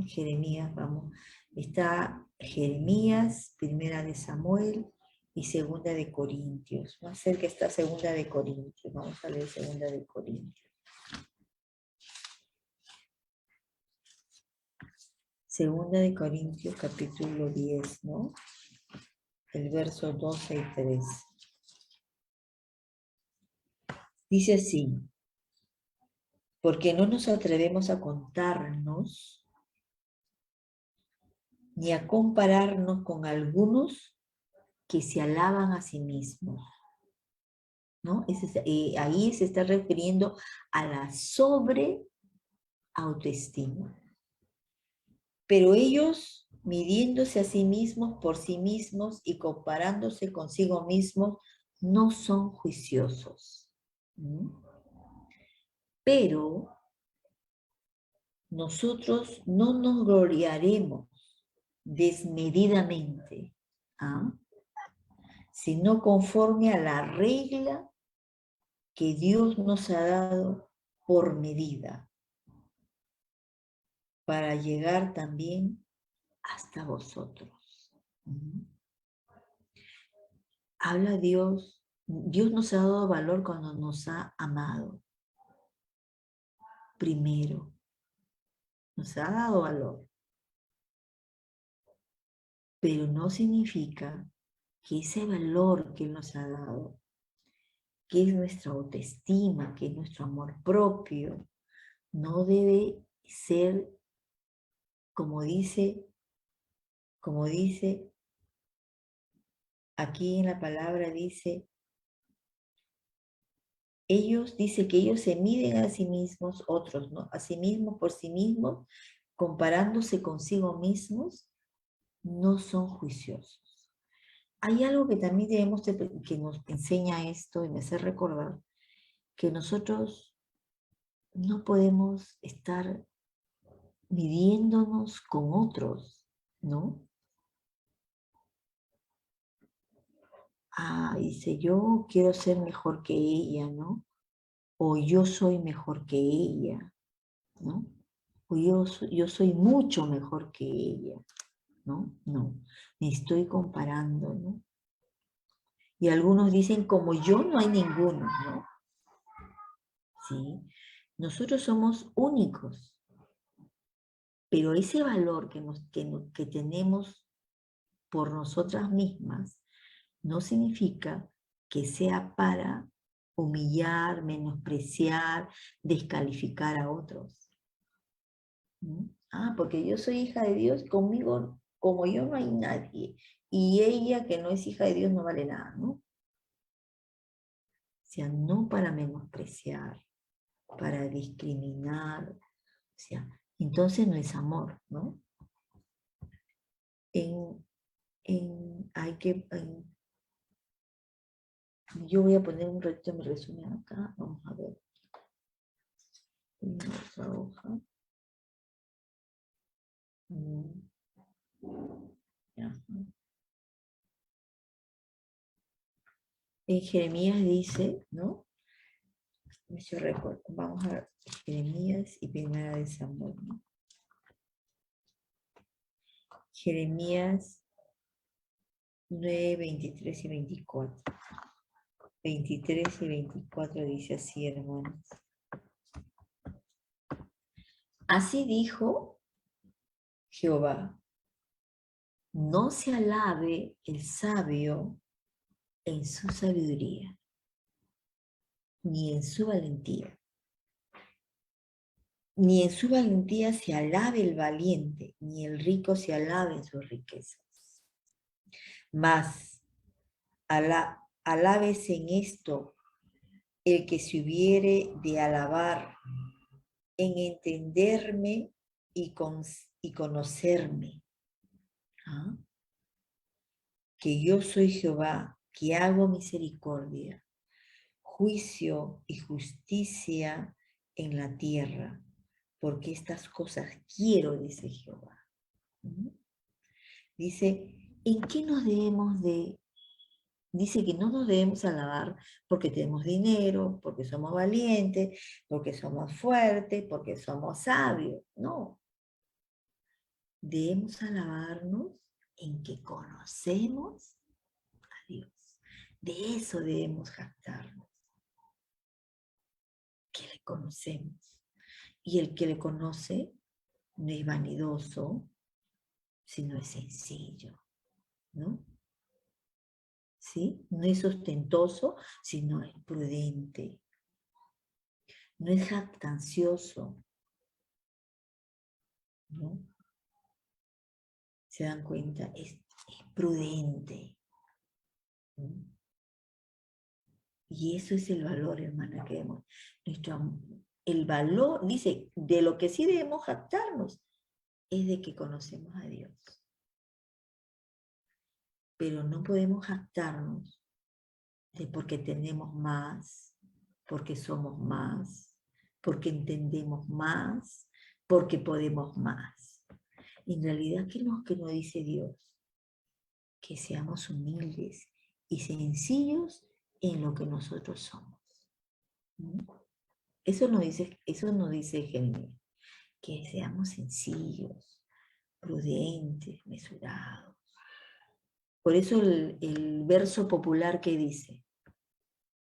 Jeremías, vamos. Está Jeremías, Primera de Samuel y Segunda de Corintios. Más cerca está Segunda de Corintios. Vamos a leer Segunda de Corintios. Segunda de Corintios, capítulo 10, ¿no? El verso 12 y 13. Dice así: porque no nos atrevemos a contarnos ni a compararnos con algunos que se alaban a sí mismos, ¿no? Ahí se está refiriendo a la sobreautoestima. Pero ellos, midiéndose a sí mismos por sí mismos y comparándose consigo mismos, no son juiciosos. Pero nosotros no nos gloriaremos desmedidamente, sino conforme a la regla que Dios nos ha dado por medida, para llegar también hasta vosotros. Habla Dios nos ha dado valor cuando nos ha amado. Primero, nos ha dado valor. Pero no significa que ese valor que Él nos ha dado, que es nuestra autoestima, que es nuestro amor propio, no debe ser, como dice aquí en la palabra, dice que ellos se miden a sí mismos, otros, ¿no? A sí mismos por sí mismos, comparándose consigo mismos, no son juiciosos. Hay algo que también que nos enseña esto y me hace recordar que nosotros no podemos estar midiéndonos con otros, ¿no? Dice, yo quiero ser mejor que ella, ¿no? O yo soy mejor que ella, ¿no? O yo soy mucho mejor que ella, ¿no? No, me estoy comparando, ¿no? Y algunos dicen, como yo no hay ninguno, ¿no? Sí, nosotros somos únicos, pero ese valor que tenemos por nosotras mismas no significa que sea para humillar, menospreciar, descalificar a otros. Porque yo soy hija de Dios, conmigo, como yo no hay nadie, y ella que no es hija de Dios no vale nada, ¿no? O sea, no para menospreciar, para discriminar, o sea, entonces no es amor, ¿no? Yo voy a poner un ratito mi resumen acá, vamos a ver. En otra hoja. En Jeremías dice, ¿no? Yo recuerdo, vamos a Jeremías y Primera de Samuel, ¿no? Jeremías 9, 23 y 24. 23 y 24 dice así, hermanos. Así dijo Jehová, no se alabe el sabio en su sabiduría, ni en su valentía. Ni en su valentía se alabe el valiente, ni el rico se alabe en sus riquezas. Mas, alábese en esto el que se hubiere de alabar, en entenderme y conocerme. ¿Ah? Que yo soy Jehová, que hago misericordia, juicio y justicia en la tierra, porque estas cosas quiero, dice Jehová. ¿Mm? Dice, ¿en qué nos debemos de...? Dice que no nos debemos alabar porque tenemos dinero, porque somos valientes, porque somos fuertes, porque somos sabios. No. Debemos alabarnos en que conocemos a Dios. De eso debemos jactarnos. Que le conocemos. Y el que le conoce no es vanidoso, sino es sencillo, ¿no? ¿Sí? No es ostentoso, sino es prudente. No es jactancioso, ¿no? ¿Se dan cuenta? Es prudente, ¿no? Y eso es el valor, hermana, que debemos. El valor, dice, de lo que sí debemos jactarnos, es de que conocemos a Dios. Pero no podemos jactarnos de porque tenemos más, porque somos más, porque entendemos más, porque podemos más. En realidad, ¿qué nos dice Dios? Que seamos humildes y sencillos en lo que nosotros somos. ¿Mm? Eso nos dice Jeremías, que seamos sencillos, prudentes, mesurados. Por eso el verso popular que dice,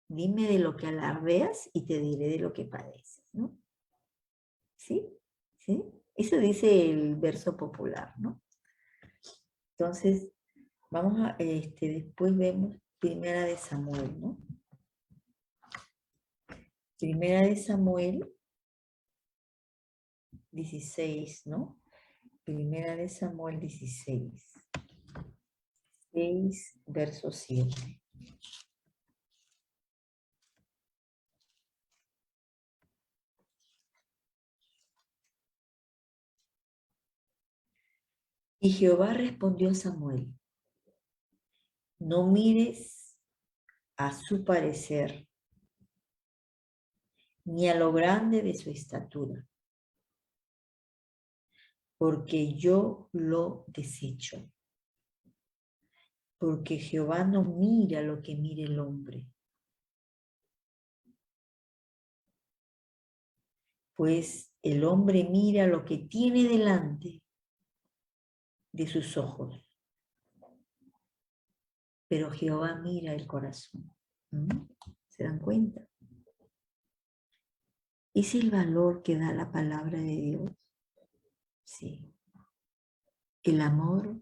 dime de lo que alardeas y te diré de lo que padeces, ¿no? ¿Sí? ¿Sí? Eso dice el verso popular, ¿no? Entonces, vamos a, después vemos Primera de Samuel, ¿no? Primera de Samuel 16, ¿no? Primera de Samuel 16. 6, verso 7. Y Jehová respondió a Samuel, no mires a su parecer, ni a lo grande de su estatura, porque yo lo desecho. Porque Jehová no mira lo que mira el hombre, pues el hombre mira lo que tiene delante de sus ojos, pero Jehová mira el corazón. ¿Mm? ¿Se dan cuenta? ¿Es el valor que da la palabra de Dios? Sí. El amor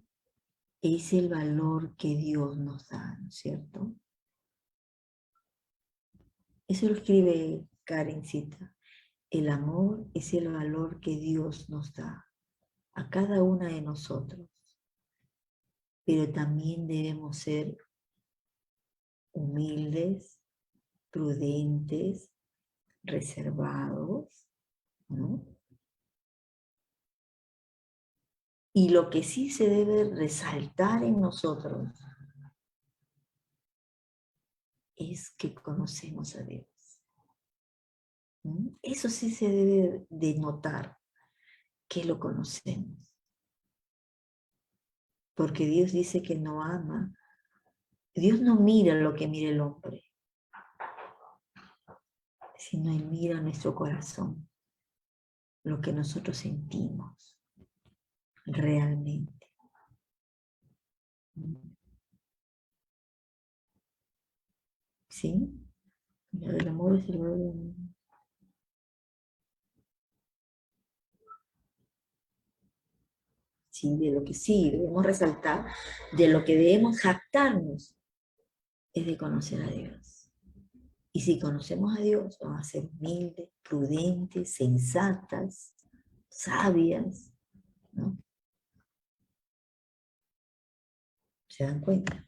es el valor que Dios nos da, ¿no es cierto? Eso lo escribe Karencita. El amor es el valor que Dios nos da a cada una de nosotros. Pero también debemos ser humildes, prudentes, reservados, ¿no? Y lo que sí se debe resaltar en nosotros es que conocemos a Dios. ¿Mm? Eso sí se debe de notar, que lo conocemos. Porque Dios dice que no ama. Dios no mira lo que mira el hombre, sino Él mira nuestro corazón, lo que nosotros sentimos realmente. ¿Sí? El amor es el valor del mundo. Sí, de lo que sí debemos resaltar, de lo que debemos jactarnos, es de conocer a Dios. Y si conocemos a Dios, vamos a ser humildes, prudentes, sensatas, sabias, ¿no? ¿Se dan cuenta?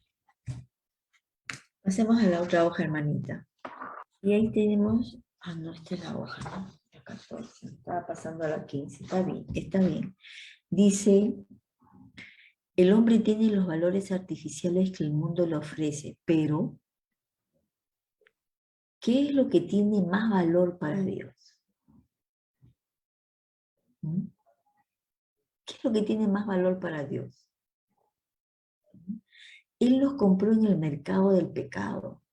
Pasemos a la otra hoja, hermanita. Y ahí tenemos, no, esta es la hoja, ¿no? La 14, estaba pasando a la 15, está bien, está bien. Dice, el hombre tiene los valores artificiales que el mundo le ofrece, pero ¿qué es lo que tiene más valor para Dios? ¿Mm? ¿Qué es lo que tiene más valor para Dios? Él los compró en el mercado del pecado.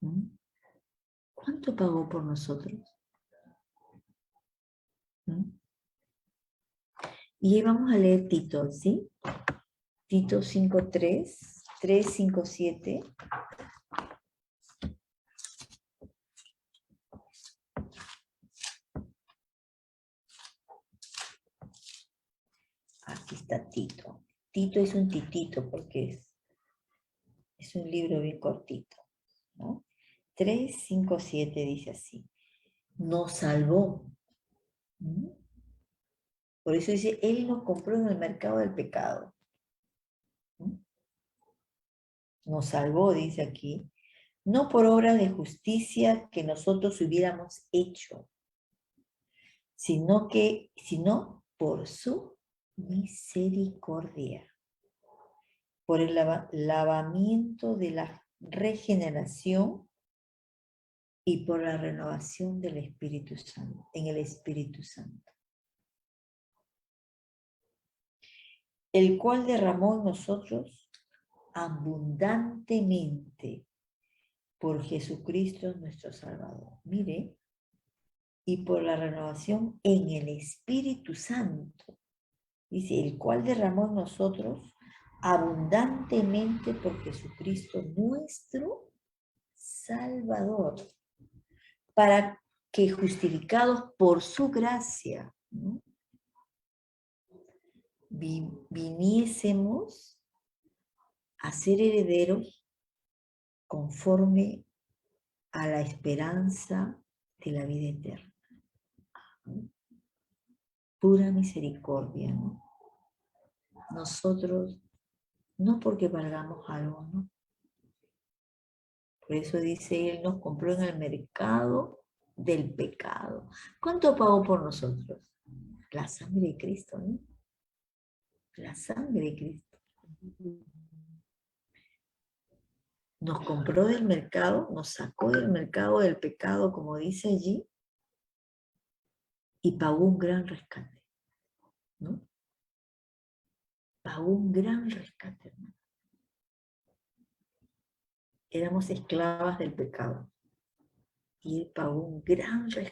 ¿Mm? ¿Cuánto pagó por nosotros? ¿Mm? Y ahí vamos a leer Tito, ¿sí? Tito 5:3, 3:5:7. Aquí está Tito. Tito es un titito porque es un libro bien cortito, ¿no? 3:5:7 dice así. Nos salvó. ¿Mm? Por eso dice, Él nos compró en el mercado del pecado. ¿Mm? Nos salvó, dice aquí, no por obras de justicia que nosotros hubiéramos hecho, sino por su misericordia, por el lavamiento de la regeneración y por la renovación del Espíritu Santo, en el Espíritu Santo, el cual derramó en nosotros abundantemente por Jesucristo nuestro Salvador. Mire, y por la renovación en el Espíritu Santo. Dice, el cual derramó en nosotros abundantemente por Jesucristo nuestro Salvador, para que justificados por su gracia, ¿no? Viniésemos a ser herederos conforme a la esperanza de la vida eterna. ¿No? Pura misericordia, ¿no? Nosotros, no porque valgamos algo, ¿no? Por eso dice, Él nos compró en el mercado del pecado. ¿Cuánto pagó por nosotros? La sangre de Cristo, ¿no? La sangre de Cristo. Nos compró del mercado, nos sacó del mercado del pecado, como dice allí, y pagó un gran rescate, ¿no? Pagó un gran rescate, hermano. Éramos esclavas del pecado. Y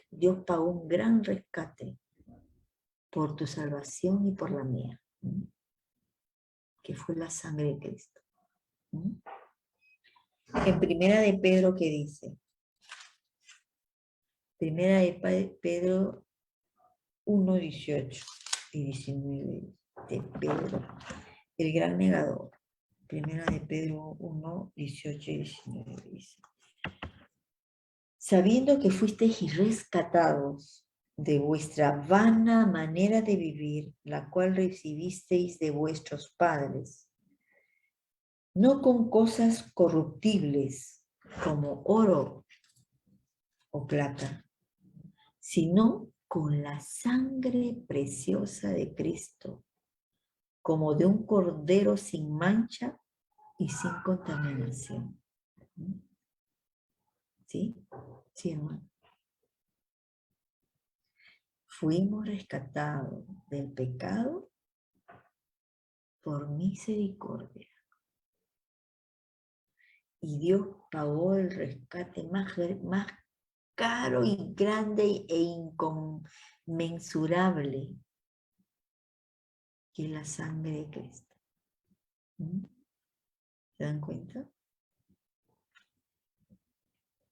Dios pagó un gran rescate por tu salvación y por la mía, ¿no? Que fue la sangre de Cristo. ¿No? En Primera de Pedro, ¿qué dice? Primera de Pedro 1:18 y 19 de Pedro, el gran negador. Primera de Pedro 1:18 y 19 dice. Sabiendo que fuisteis rescatados de vuestra vana manera de vivir, la cual recibisteis de vuestros padres, no con cosas corruptibles como oro o plata, sino con la sangre preciosa de Cristo, como de un cordero sin mancha y sin contaminación. ¿Sí? Sí, hermano. Fuimos rescatados del pecado por misericordia. Y Dios pagó el rescate más caro y grande e inconmensurable que es la sangre de Cristo. ¿Mm? ¿Se dan cuenta?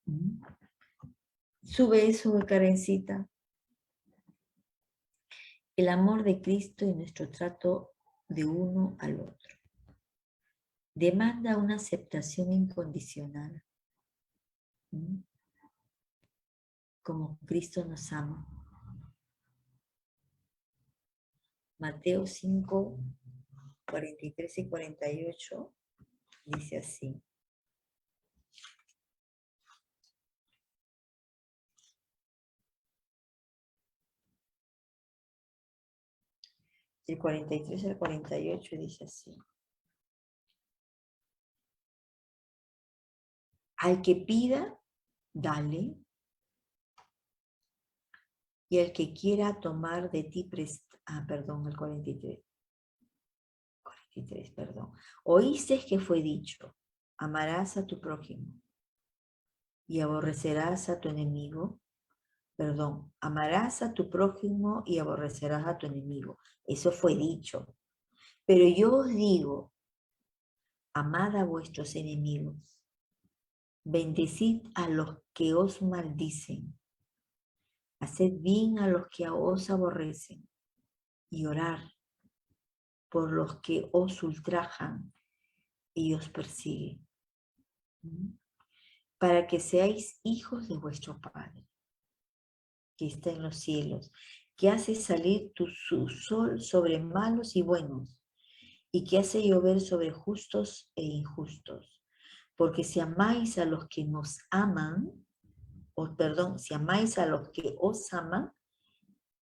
¿Mm? Sube eso, Karencita. El amor de Cristo y nuestro trato de uno al otro demanda una aceptación incondicional. ¿Mm? Como Cristo nos ama. Mateo 5, 43 y 48 dice así. El 43 al 48 dice así. Al que pida, dale. Y al que quiera tomar de ti perdón, el 43. 43, perdón. Oíste que fue dicho, amarás a tu prójimo y aborrecerás a tu enemigo. Perdón, amarás a tu prójimo y aborrecerás a tu enemigo. Eso fue dicho. Pero yo os digo, amad a vuestros enemigos, bendecid a los que os maldicen, haced bien a los que os aborrecen y orad por los que os ultrajan y os persiguen, para que seáis hijos de vuestro Padre, que está en los cielos, que hace salir su sol sobre malos y buenos, y que hace llover sobre justos e injustos. Porque si amáis a los que nos aman, si amáis a los que os aman,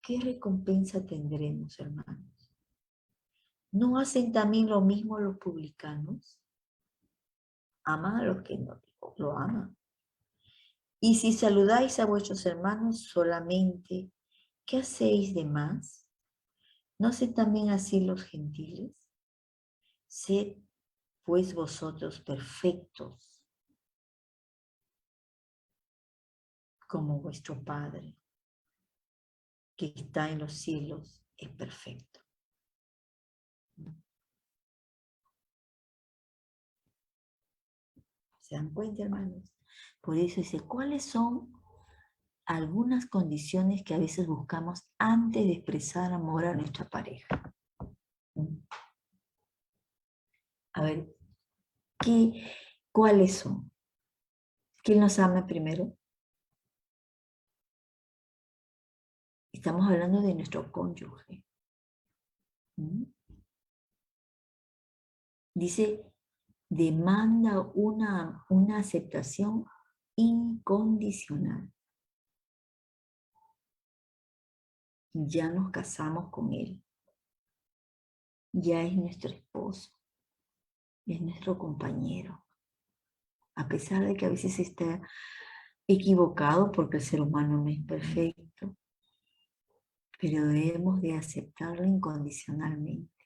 ¿qué recompensa tendremos, hermanos? ¿No hacen también lo mismo los publicanos? Aman a los que no lo aman. Y si saludáis a vuestros hermanos solamente, ¿qué hacéis de más? ¿No hacen también así los gentiles? Sed pues vosotros perfectos, como vuestro Padre, que está en los cielos, es perfecto. ¿Se dan cuenta, hermanos? Por eso dice, ¿cuáles son algunas condiciones que a veces buscamos antes de expresar amor a nuestra pareja? A ver, ¿cuáles son? ¿Quién nos ama primero? Estamos hablando de nuestro cónyuge. Dice, demanda una aceptación incondicional. Ya nos casamos con él. Ya es nuestro esposo. Es nuestro compañero. A pesar de que a veces está equivocado porque el ser humano no es perfecto, pero debemos de aceptarlo incondicionalmente.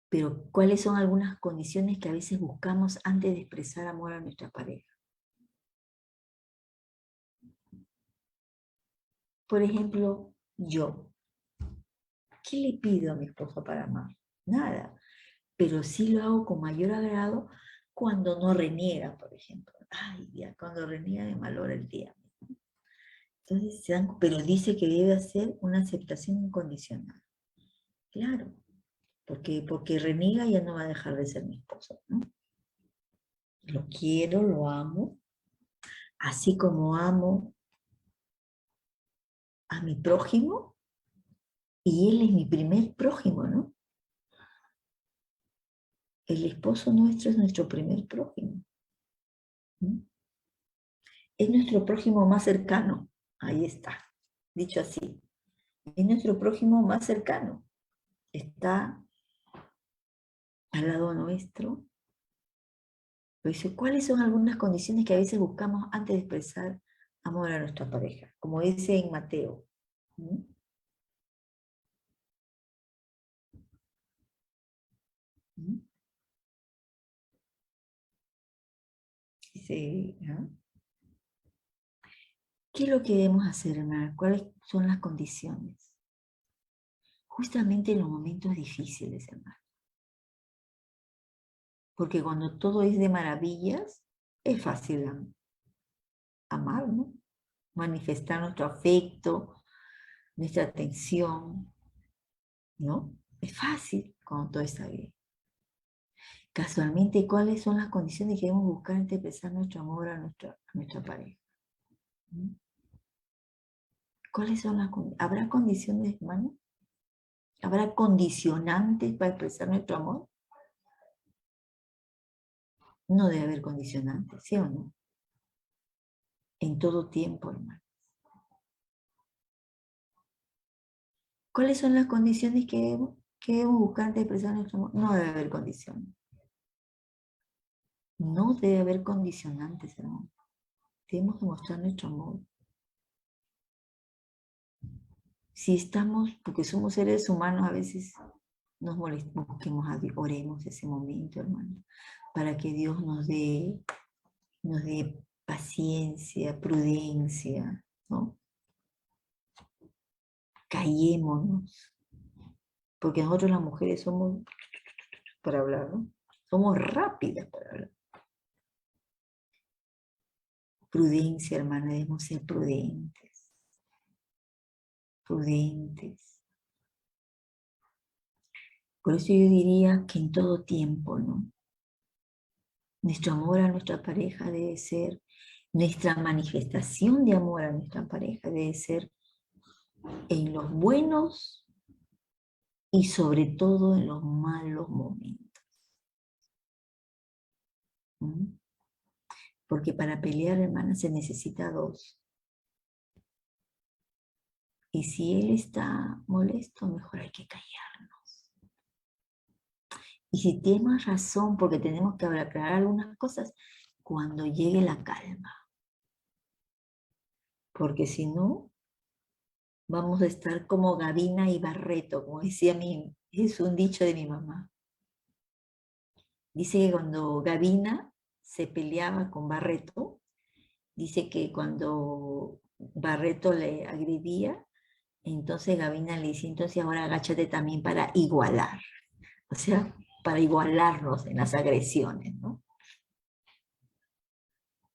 Pero, ¿cuáles son algunas condiciones que a veces buscamos antes de expresar amor a nuestra pareja? Por ejemplo, yo. ¿Qué le pido a mi esposo para amar? Nada. Pero sí lo hago con mayor agrado cuando no reniega, por ejemplo. Ay, ya, cuando reniega me malora el día. Entonces, pero dice que debe hacer una aceptación incondicional. Claro, porque reniega ya no va a dejar de ser mi esposo, ¿no? Lo quiero, lo amo, así como amo a mi prójimo, y él es mi primer prójimo, ¿no? El esposo nuestro es nuestro primer prójimo. ¿Mm? Es nuestro prójimo más cercano. Ahí está, dicho así. Es nuestro prójimo más cercano. Está al lado nuestro. Pero dice, ¿cuáles son algunas condiciones que a veces buscamos antes de expresar amor a nuestra pareja? Como dice en Mateo. ¿Mm? ¿Mm? Sí, ¿no? ¿Qué es lo que debemos hacer, hermana? ¿Cuáles son las condiciones? Justamente en los momentos difíciles, hermana. Porque cuando todo es de maravillas, es fácil amar, ¿no? Manifestar nuestro afecto, nuestra atención, ¿no? Es fácil cuando todo está bien. Casualmente, ¿cuáles son las condiciones que debemos buscar antes de expresar nuestro amor a nuestra pareja? ¿Mm? ¿Cuáles son las condiciones? ¿Habrá condiciones, hermano? ¿Habrá condicionantes para expresar nuestro amor? No debe haber condicionantes, ¿sí o no? En todo tiempo, hermano. ¿Cuáles son las condiciones que debemos buscar antes de expresar nuestro amor? No debe haber condiciones. No debe haber condicionantes, hermano. Debemos demostrar nuestro amor. Si estamos, porque somos seres humanos, a veces nos molestamos, busquemos a Dios, oremos ese momento, hermano, para que Dios nos dé paciencia, prudencia, ¿no? Callémonos, porque nosotros las mujeres somos para hablar, ¿no? Somos rápidas para hablar. Prudencia, hermana, debemos ser prudentes. Prudentes. Por eso yo diría que en todo tiempo, ¿no? Nuestro amor a nuestra pareja debe ser, nuestra manifestación de amor a nuestra pareja debe ser en los buenos y sobre todo en los malos momentos. ¿Mm? Porque para pelear, hermana, se necesita dos. Y si él está molesto, mejor hay que callarnos. Y si tiene más razón, porque tenemos que aclarar algunas cosas, cuando llegue la calma. Porque si no, vamos a estar como Gavina y Barreto, como decía es un dicho de mi mamá. Dice que cuando Gavina se peleaba con Barreto, dice que cuando Barreto le agredía, entonces Gavina le dice, entonces ahora agáchate también para igualar. O sea, para igualarnos en las agresiones, ¿no?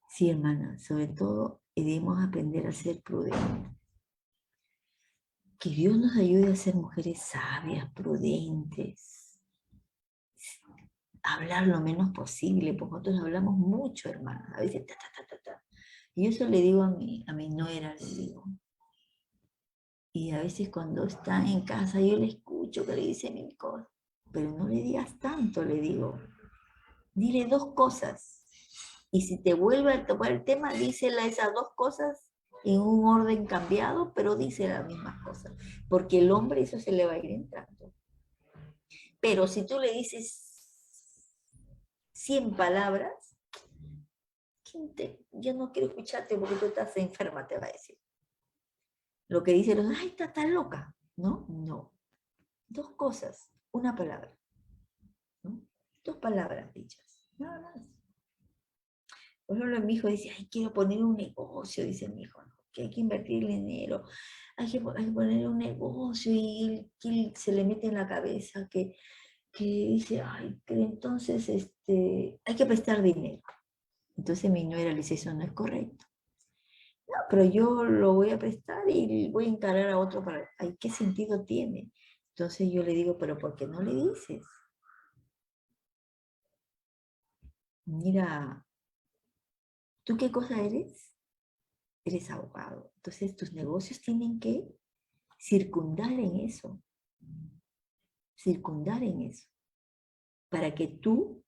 Sí, hermana, sobre todo debemos aprender a ser prudentes. Que Dios nos ayude a ser mujeres sabias, prudentes. Hablar lo menos posible, porque nosotros hablamos mucho, hermana. A veces, ta, ta, ta, ta, ta. Y yo eso le digo a mi nuera, le digo. Y a veces cuando está en casa yo le escucho que le dice mil cosas. Pero no le digas tanto, le digo. Dile dos cosas. Y si te vuelve a tocar el tema, dísela esas dos cosas en un orden cambiado, pero dice las mismas cosas. Porque el hombre eso se le va a ir entrando. Pero si tú le dices 100 palabras, yo no quiero escucharte porque tú estás enferma, te va a decir. Lo que dice ay, está loca. ¿No? No. Dos cosas, una palabra. ¿No? Dos palabras dichas, nada más. Por ejemplo, mi hijo dice, ay, quiero poner un negocio, dice mi hijo, ¿no? Que hay que invertir dinero, hay que poner un negocio y él se le mete en la cabeza que dice, ay, que entonces hay que prestar dinero. Entonces mi nuera le dice, eso no es correcto. No, pero yo lo voy a prestar y voy a encarar a otro para, ay, ¿qué sentido tiene? Entonces yo le digo, pero ¿por qué no le dices? Mira, ¿tú qué cosa eres? Eres abogado. Entonces tus negocios tienen que circundar en eso. Circundar en eso. Para que tú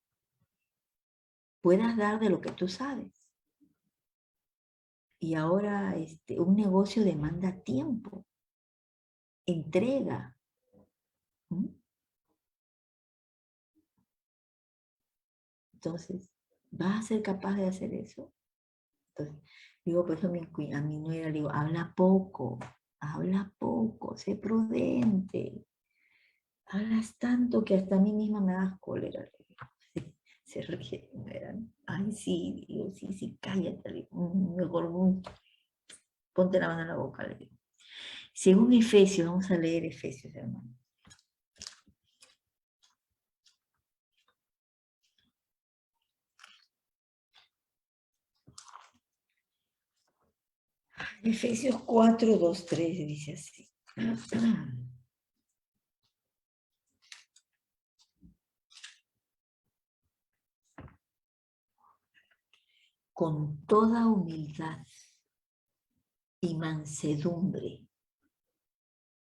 puedas dar de lo que tú sabes. Y ahora un negocio demanda tiempo, entrega. ¿Mm? Entonces, ¿vas a ser capaz de hacer eso? Entonces, digo, por eso a mi nuera le digo, habla poco, sé prudente. Hablas tanto que hasta a mí misma me das cólera. se ríe. Ay, sí, digo, sí, sí, cállate. Le digo, mejor ponte la mano en la boca. Le digo. Según Efesios, vamos a leer Efesios, hermano. Efesios 4, 2, 3 dice así. Con toda humildad y mansedumbre,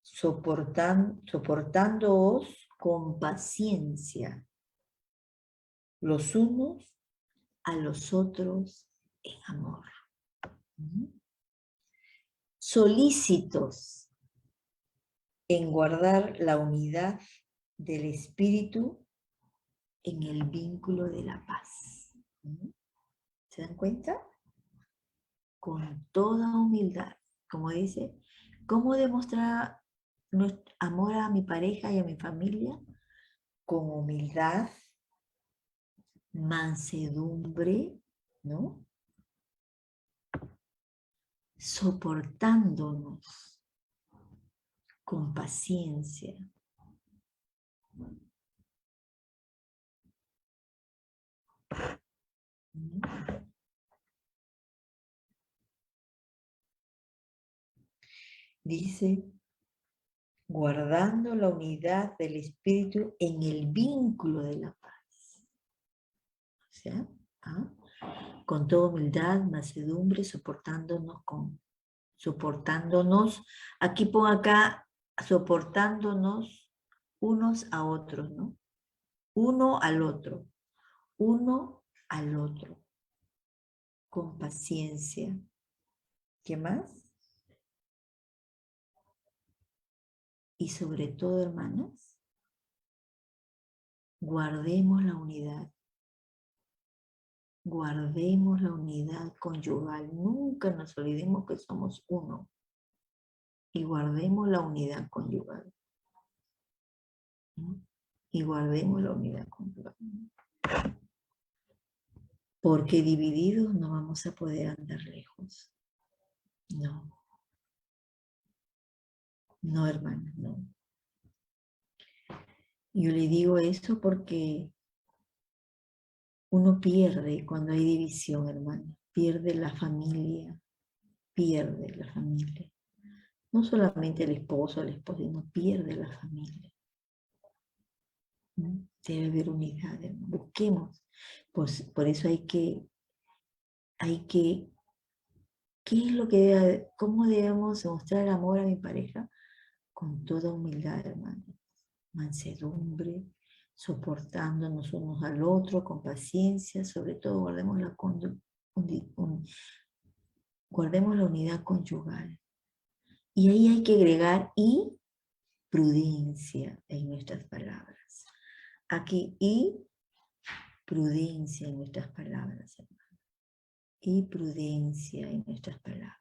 soportándoos con paciencia los unos a los otros en amor. Solícitos en guardar la unidad del espíritu en el vínculo de la paz. ¿Se dan cuenta? Con toda humildad, como dice, ¿cómo demostrar nuestro amor a mi pareja y a mi familia? Con humildad, mansedumbre, ¿no? Soportándonos con paciencia. Dice, guardando la unidad del espíritu en el vínculo de la paz. O sea, con toda humildad, mansedumbre, soportándonos, aquí pongo acá, soportándonos unos a otros, ¿no? Uno al otro, con paciencia. ¿Qué más? Y sobre todo, hermanas, guardemos la unidad. Guardemos la unidad conyugal. Nunca nos olvidemos que somos uno. Y guardemos la unidad conyugal. ¿No? Y guardemos la unidad conyugal. Porque divididos no vamos a poder andar lejos. No. No, hermanas, no. Yo le digo eso porque uno pierde cuando hay división, hermana. Pierde la familia. Pierde la familia. No solamente el esposo, la esposa, sino pierde la familia. ¿No? Debe haber unidad, hermano. Busquemos. Pues, por eso ¿qué es lo que cómo debemos mostrar amor a mi pareja? Con toda humildad, hermano. Mansedumbre, soportándonos unos al otro, con paciencia, sobre todo guardemos la unidad conyugal. Y ahí hay que agregar y prudencia en nuestras palabras. Aquí y prudencia en nuestras palabras, hermano. Y prudencia en nuestras palabras.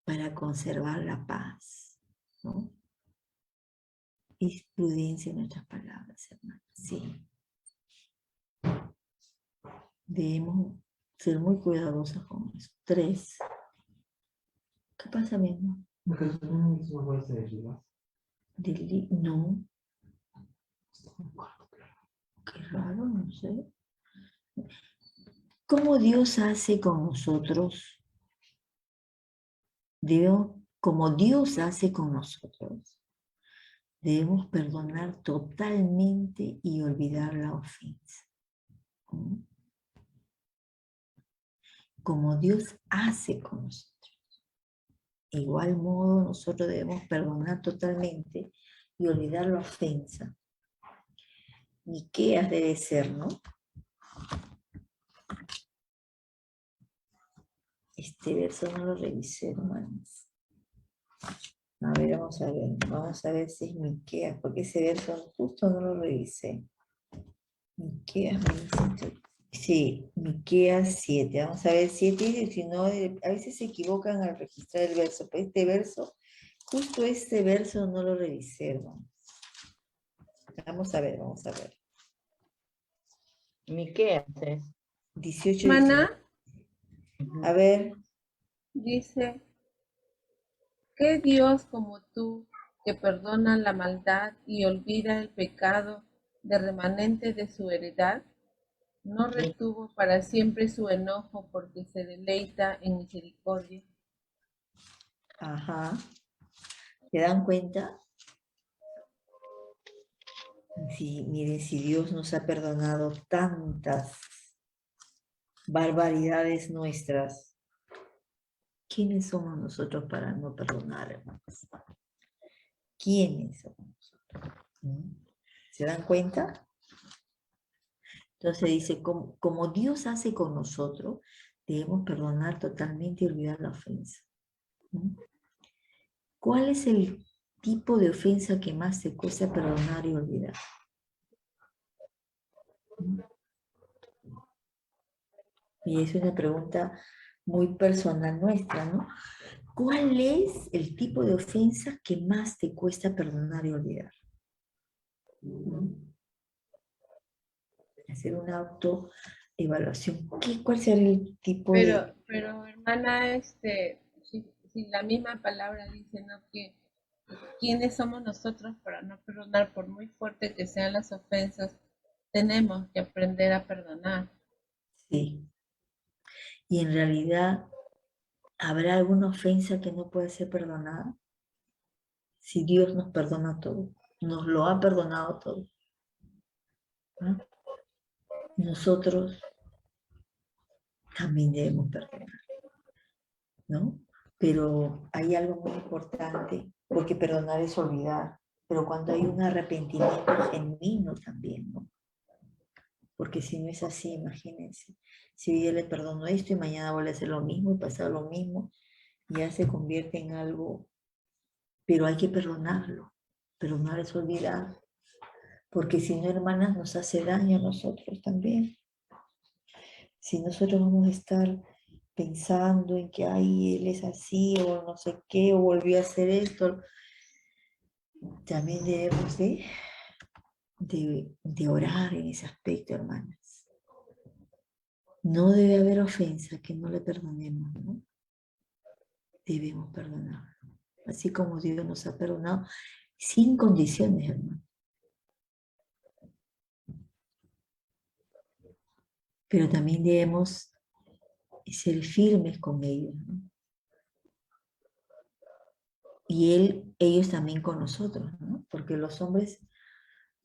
Para conservar la paz, ¿no? Y prudencia en nuestras palabras, hermano. Sí. Debemos ser muy cuidadosos con eso. 3. ¿Qué pasa, mi amor? No. Qué raro, no sé. ¿Cómo Dios hace con nosotros? Como Dios hace con nosotros, debemos perdonar totalmente y olvidar la ofensa. Como Dios hace con nosotros. De igual modo, nosotros debemos perdonar totalmente y olvidar la ofensa. Miqueas debe ser, ¿no? Este verso no lo revisé, hermanos. A ver, vamos a ver si es Miqueas, porque ese verso justo no lo revisé. Miqueas me dice, sí, Miqueas 7, vamos a ver 7, y si no, a veces se equivocan al registrar el verso, pero justo este verso no lo revisé, hermanos. Vamos a ver. Miqueas es. 18. Hermana, A ver, dice, ¿qué Dios como tú, que perdona la maldad y olvida el pecado de remanente de su heredad, no retuvo para siempre su enojo porque se deleita en misericordia? ajá. ¿Se dan cuenta? Sí, miren, si Dios nos ha perdonado tantas barbaridades nuestras, ¿quiénes somos nosotros para no perdonar, hermanos? ¿Quiénes somos nosotros? ¿Mm? ¿Se dan cuenta? Entonces dice, como Dios hace con nosotros, debemos perdonar totalmente y olvidar la ofensa. ¿Mm? ¿Cuál es el tipo de ofensa que más te cuesta perdonar y olvidar? ¿Mm? Y es una pregunta muy personal nuestra, ¿no? ¿Cuál es el tipo de ofensa que más te cuesta perdonar y olvidar? ¿Mm? Hacer una autoevaluación. ¿Cuál será el tipo de... Pero hermana, si la misma palabra dice, ¿no? Que quiénes somos nosotros para no perdonar, por muy fuerte que sean las ofensas, tenemos que aprender a perdonar. Sí. Y en realidad, ¿habrá alguna ofensa que no puede ser perdonada? Si Dios nos perdona todo, nos lo ha perdonado todo. ¿No? Nosotros también debemos perdonar, ¿no? Pero hay algo muy importante, porque perdonar es olvidar, pero cuando hay un arrepentimiento genuino también, ¿no? Porque si no es así, imagínense, si hoy día le perdono esto y mañana vuelve a hacer lo mismo y pasar lo mismo, ya se convierte en algo, pero hay que perdonarlo. Perdonar es olvidar, porque si no, hermanas, nos hace daño a nosotros también. Si nosotros vamos a estar pensando en que, ay, él es así, o no sé qué, o volvió a hacer esto, también debemos de orar en ese aspecto, hermanas. No debe haber ofensa que no le perdonemos, ¿no? Debemos perdonar. Así como Dios nos ha perdonado, sin condiciones, hermano. Pero también debemos ser firmes con ellos, ¿no? Y ellos también con nosotros, ¿no? Porque los hombres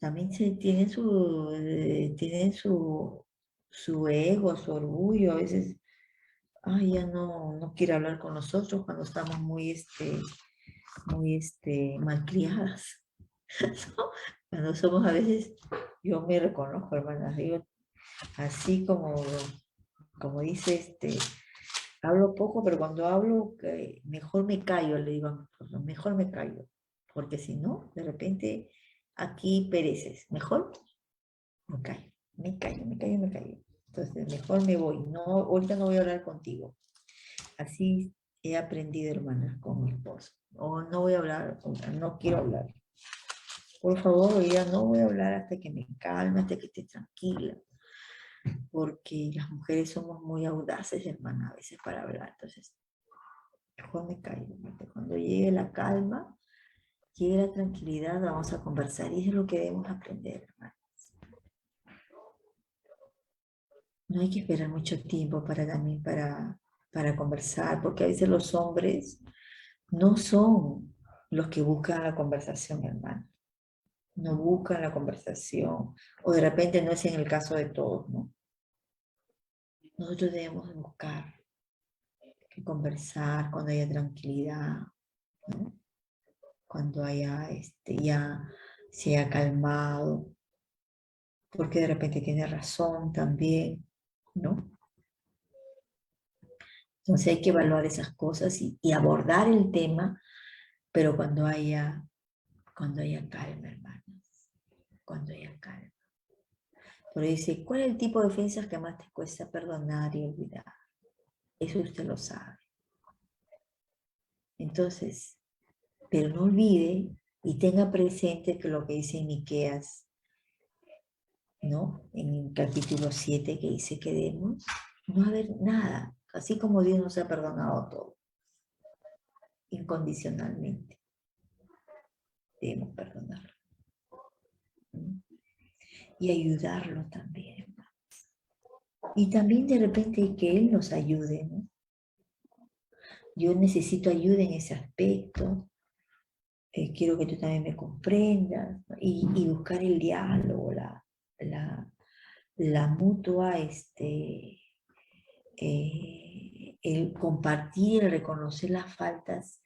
también tienen su ego, su orgullo, a veces, ay, ya no quiere hablar con nosotros cuando estamos muy malcriadas. ¿No? Cuando somos a veces, yo me reconozco, hermanas, digo, así como dice hablo poco, pero cuando hablo, mejor me callo, le digo a mi esposo, mejor me callo, porque si no, de repente aquí pereces, mejor me callo, me callo, me callo, me callo. Entonces, mejor me voy, no, ahorita no voy a hablar contigo. Así he aprendido, hermanas, con mi esposo. O no voy a hablar, o no quiero hablar. Por favor, hoy día no voy a hablar hasta que me calme, hasta que esté tranquila. Porque las mujeres somos muy audaces, hermana, a veces para hablar. Entonces, mejor me callo. Porque cuando llegue la calma, llegue la tranquilidad, vamos a conversar. Y es lo que debemos aprender, hermanas. No hay que esperar mucho tiempo para conversar, porque a veces los hombres no son los que buscan la conversación, hermano. No buscan la conversación, o de repente no es en el caso de todos, ¿no? Nosotros debemos buscar que conversar cuando haya tranquilidad, ¿no? Cuando ya se haya calmado, porque de repente tiene razón también, ¿no? Entonces hay que evaluar esas cosas y abordar el tema, pero cuando haya calma, hermanos, cuando haya calma. Pero dice, ¿cuál es el tipo de ofensas que más te cuesta perdonar y olvidar? Eso usted lo sabe. Entonces, pero no olvide y tenga presente que lo que dice Miqueas ¿no? En el capítulo 7 que dice que debemos no haber nada, así como Dios nos ha perdonado todo, incondicionalmente, debemos perdonarlo. ¿No? Y ayudarlo también, hermano. Y también de repente que Él nos ayude, ¿no? Yo necesito ayuda en ese aspecto, quiero que tú también me comprendas, ¿no? Y buscar el diálogo, la mutua, el compartir, el reconocer las faltas,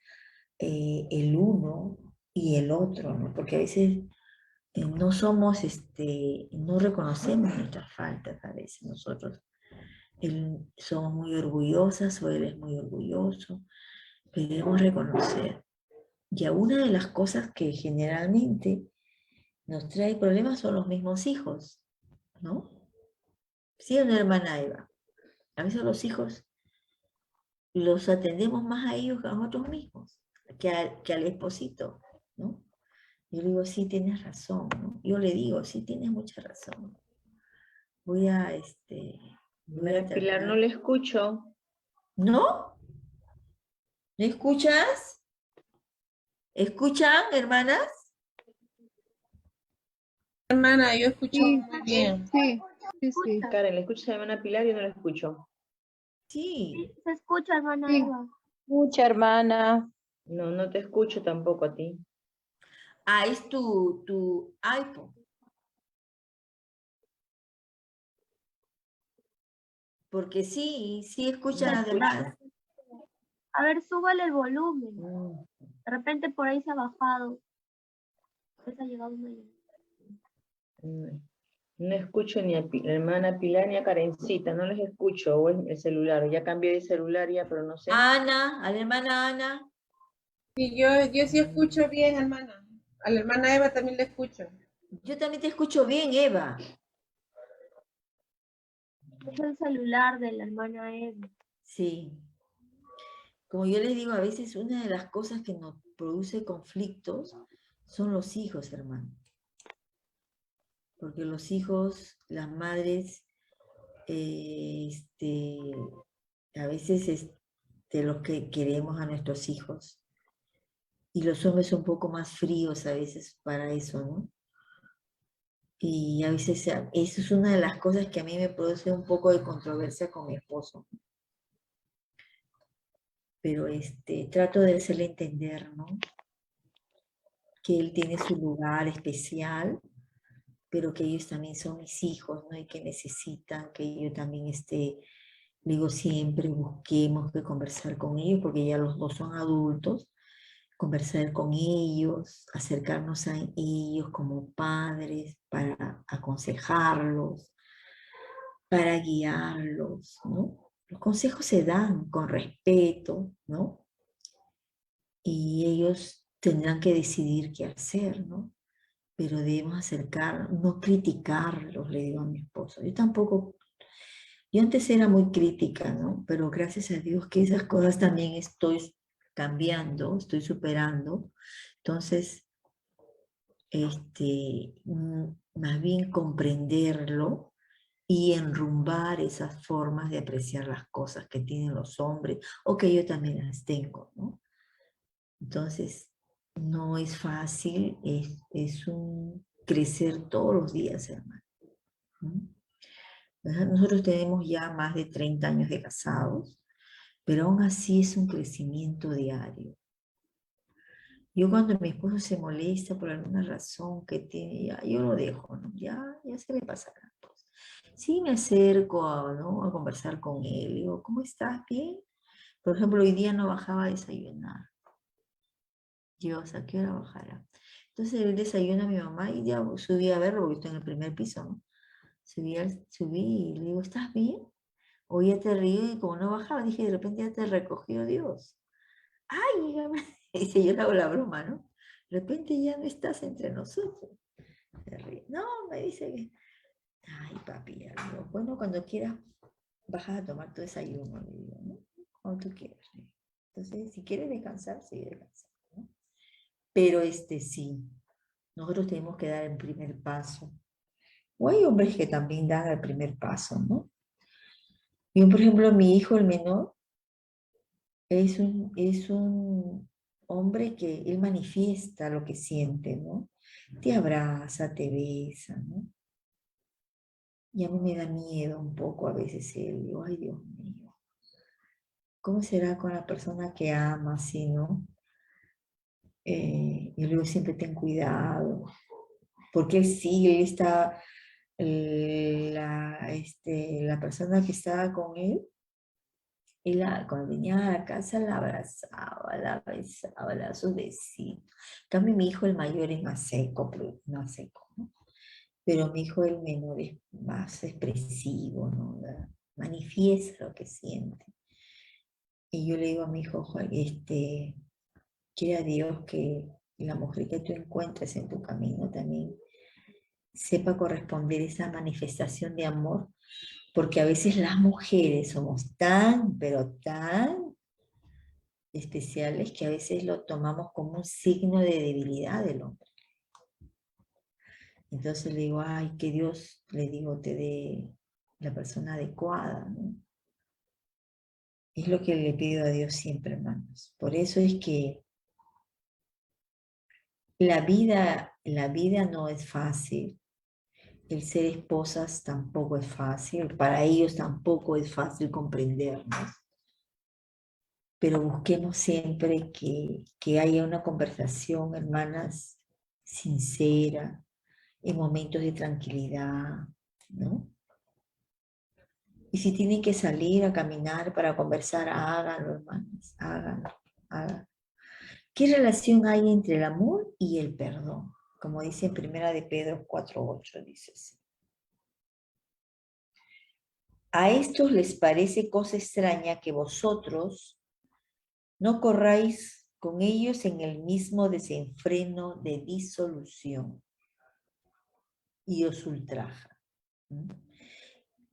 el uno y el otro, ¿no? Porque a veces no somos, no reconocemos nuestras faltas a veces nosotros. Somos muy orgullosas o él es muy orgulloso, pero debemos reconocer. Y una de las cosas que generalmente nos trae problemas son los mismos hijos, ¿no? Sí, una hermana Eva. A veces los hijos los atendemos más a ellos que a nosotros mismos, que al esposito, ¿no? Yo le digo, sí, tienes razón, ¿no? Yo le digo, sí, tienes mucha razón. Voy a, voy a Pilar, no tratar. le escucho. ¿No? ¿Me escuchas? ¿Escuchan, hermanas? Hermana, yo escucho Sí, muy bien. sí, sí, sí. Karen, ¿le escuchas a la hermana Pilar? Yo no la escucho. Sí. Se escucha, hermana Sí. Eva. Mucha hermana. No, no te escucho tampoco a ti. Ah, es tu iPhone. Porque sí, sí escuchan No las escucho. demás. A ver, súbale el volumen. Mm, De repente por ahí se ha bajado. Pues ha llegado una llamada. mm. No escucho ni a la hermana Pilar ni a Karencita, no les escucho, o es el celular, ya cambié de celular ya, pero no sé. Ana, a la hermana Ana. Sí, yo sí escucho bien, hermana. A la hermana Eva también la escucho. Yo también te escucho bien, Eva. Es el celular de la hermana Eva. Sí. Como yo les digo, a veces una de las cosas que nos produce conflictos son los hijos, hermano. Porque los hijos, las madres, a veces es de los que queremos a nuestros hijos. Y los hombres son un poco más fríos a veces para eso, ¿no? Y a veces eso es una de las cosas que a mí me produce un poco de controversia con mi esposo. Pero trato de hacerle entender, ¿no? Que él tiene su lugar especial, pero que ellos también son mis hijos, ¿no? Y que necesitan que yo también digo siempre, busquemos que conversar con ellos, porque ya los dos son adultos, conversar con ellos, acercarnos a ellos como padres para aconsejarlos, para guiarlos, ¿no? Los consejos se dan con respeto, ¿no? Y ellos tendrán que decidir qué hacer, ¿no? Pero debemos acercar, no criticarlos, le digo a mi esposo. Yo tampoco, yo antes era muy crítica, ¿no? Pero gracias a Dios que esas cosas también estoy cambiando, estoy superando. Entonces, más bien comprenderlo y enrumbar esas formas de apreciar las cosas que tienen los hombres o que yo también las tengo, ¿no? Entonces, no es fácil, es un crecer todos los días, hermano. ¿No? Nosotros tenemos ya más de 30 años de casados, pero aún así es un crecimiento diario. Yo cuando mi esposo se molesta por alguna razón que tiene, ya, yo lo dejo, ¿no? Ya se le pasará. Pues. Sí me acerco ¿no? a conversar con él, digo, ¿cómo estás? ¿Bien? Por ejemplo, hoy día no bajaba a desayunar. Dios, ¿a qué hora bajará? Entonces él desayuna a mi mamá y ya subí a verlo, porque estoy en el primer piso, ¿no? Subí y le digo, ¿estás bien? O ya te río y como no bajaba, dije, de repente ya te recogió Dios. Ay, mamá. Dice, yo le hago la broma, ¿no? De repente ya no estás entre nosotros. Se ríe. No, me dice que, ay, papi, ya le digo, bueno, cuando quieras, bajas a tomar tu desayuno, le digo, ¿no? Cuando tú quieras. Le digo. Entonces, si quieres descansar, sigue descansando, ¿no? Pero sí, nosotros tenemos que dar el primer paso O hay hombres que también dan el primer paso, ¿no? Yo, por ejemplo, mi hijo, el menor, es un hombre que él manifiesta lo que siente, ¿no? Te abraza, te besa, ¿no? Y a mí me da miedo un poco a veces él. Digo, ay, Dios mío, ¿cómo será con la persona que ama, así, no? Y luego siempre ten cuidado, porque él sí, él está, la persona que estaba con él, cuando venía a la casa la abrazaba, la besaba, la daba sus besitos. En cambio, mi hijo el mayor es más seco, más seco, ¿no? Pero mi hijo el menor es más expresivo, ¿no? Manifiesta lo que siente. Y yo le digo a mi hijo, quiere a Dios que la mujer que tú encuentres en tu camino también sepa corresponder esa manifestación de amor, porque a veces las mujeres somos tan, pero tan especiales que a veces lo tomamos como un signo de debilidad del hombre. Entonces le digo, ay, que Dios, le digo, te dé la persona adecuada, ¿no? Es lo que le pido a Dios siempre, hermanos. Por eso es que la vida no es fácil. El ser esposas tampoco es fácil. Para ellos tampoco es fácil comprendernos. Pero busquemos siempre que haya una conversación, hermanas, sincera, en momentos de tranquilidad, ¿no? Y si tienen que salir a caminar para conversar, háganlo, hermanos, háganlo, háganlo. ¿Qué relación hay entre el amor y el perdón? Como dice en Primera de Pedro 4:8, dice así. A estos les parece cosa extraña que vosotros no corráis con ellos en el mismo desenfreno de disolución y os ultraja. ¿Mm?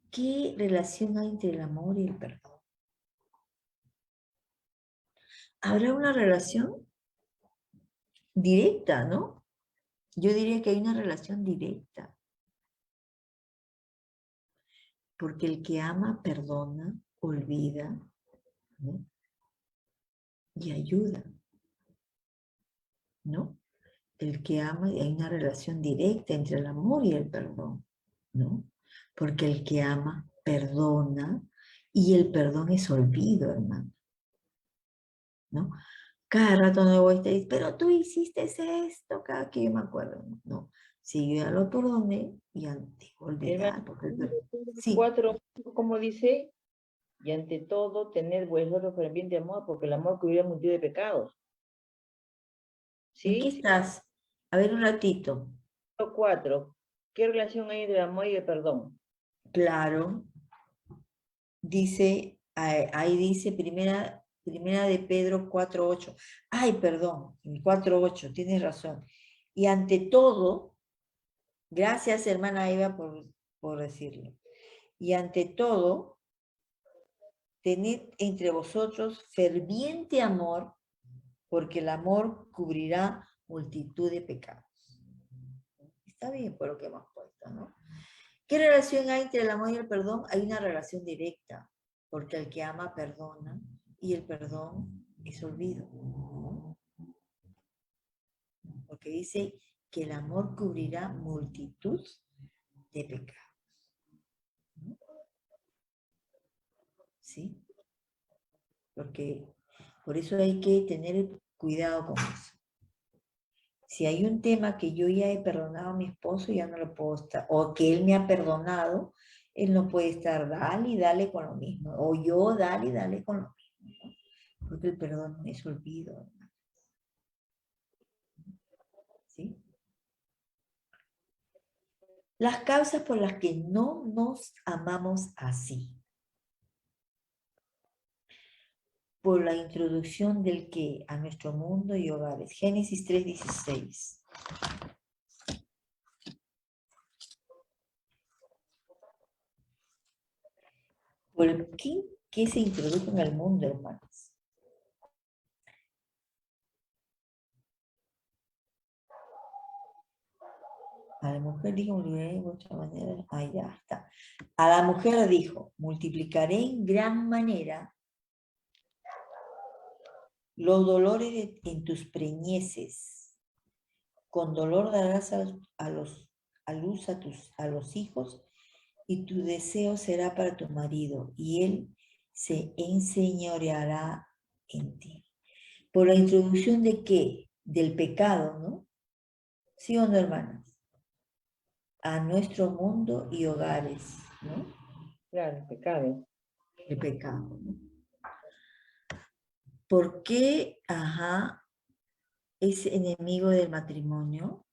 ¿Qué relación hay entre el amor y el perdón? ¿Habrá una relación directa, no? Yo diría que hay una relación directa. Porque el que ama perdona, olvida, ¿no? Y ayuda, ¿no? El que ama, y hay una relación directa entre el amor y el perdón, ¿no? Porque el que ama perdona y el perdón es olvido, hermano, ¿no? Cada rato no voy a estar, pero tú hiciste esto, cada que yo me acuerdo, ¿no? Si yo ya lo perdoné, ya te voy a olvidar, porque sí. 4, como dice, y ante todo, tener vuestro ferviente amor, porque el amor cubrirá multitud de pecados. ¿En qué ¿Sí? estás? A ver un ratito. 4. ¿Qué relación hay entre el amor y el perdón? Claro, dice, ahí dice primera de Pedro 4:8. Ay, perdón, 4:8, tienes razón. Y ante todo, gracias hermana Eva por decirlo. Y ante todo, tened entre vosotros ferviente amor, porque el amor cubrirá multitud de pecados. Está bien por lo que hemos puesto, ¿no? ¿Qué relación hay entre el amor y el perdón? Hay una relación directa, porque el que ama perdona y el perdón es olvido, ¿no? Porque dice que el amor cubrirá multitud de pecados, ¿no? ¿Sí? Porque por eso hay que tener cuidado con eso. Si hay un tema que yo ya he perdonado a mi esposo, ya no lo puedo estar, o que él me ha perdonado, él no puede estar dale y dale con lo mismo, o yo dale y dale con lo mismo, ¿no? Porque el perdón es olvido, hermano. ¿Sí? Las causas por las que no nos amamos así. Por la introducción del que a nuestro mundo y hogares. Génesis 3:16. ¿Por qué se introdujo en el mundo, hermanos? A la mujer dijo, multiplicaré en vuestra manera. Ah, ya está. A la mujer dijo, multiplicaré en gran manera los dolores en tus preñeces. Con dolor darás a luz a los hijos, y tu deseo será para tu marido, y él se enseñoreará en ti. Por la introducción de qué? Del pecado, ¿no? ¿Sí o no, hermanas? A nuestro mundo y hogares, ¿no? Claro, pecado. El pecado, ¿no? ¿Por qué, es enemigo del matrimonio?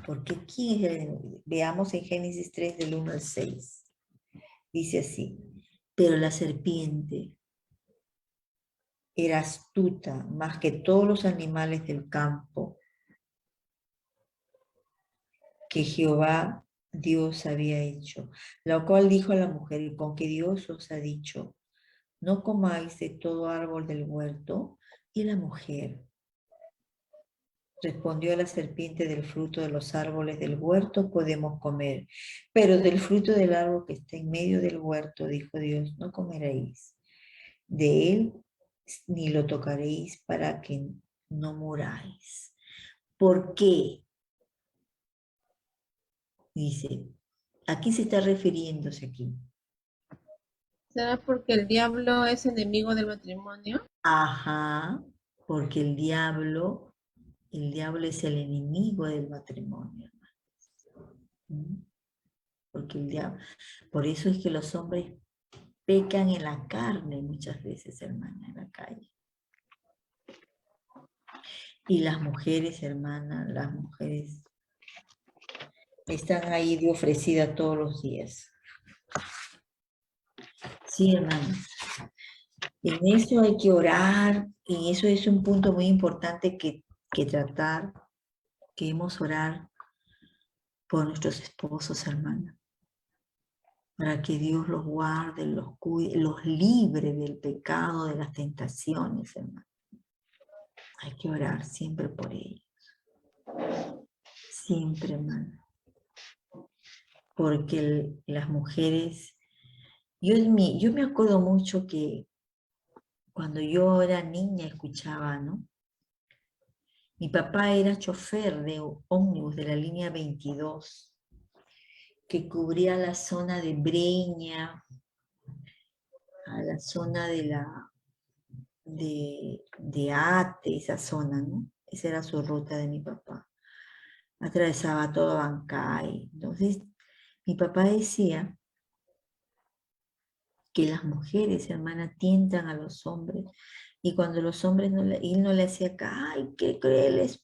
Porque ¿quién es el enemigo? Veamos en Génesis 3 del 1 al 6. Dice así, pero la serpiente era astuta más que todos los animales del campo que Jehová Dios había hecho, la cual dijo a la mujer, con que Dios os ha dicho, no comáis de todo árbol del huerto. Y la mujer respondió a la serpiente, del fruto de los árboles del huerto podemos comer, pero del fruto del árbol que está en medio del huerto, dijo Dios, no comeréis de él, ni lo tocaréis para que no muráis. ¿Por qué? Dice, ¿a quién se está refiriéndose aquí? ¿Será porque el diablo es enemigo del matrimonio? Ajá, porque el diablo es el enemigo del matrimonio. ¿Mm? Porque el diablo, por eso es que los hombres pecan en la carne muchas veces, hermana, en la calle. Y las mujeres, hermana, las mujeres están ahí de ofrecida todos los días. Sí, hermana. En eso hay que orar, y eso es un punto muy importante que tratar, que hemos orar por nuestros esposos, hermana, para que Dios los guarde, los cuide, los libre del pecado, de las tentaciones, hermana. Hay que orar siempre por ellos. Siempre, hermana. Porque las mujeres, yo me acuerdo mucho que cuando yo era niña escuchaba, ¿no? Mi papá era chofer de ómnibus de la línea 22, que cubría la zona de Breña, a la zona de Ate, esa zona, ¿no? Esa era su ruta de mi papá. Atravesaba todo Bancay. Entonces, mi papá decía que las mujeres, hermana, tientan a los hombres, y cuando los hombres él no le hacía caso, ay, qué cruel es,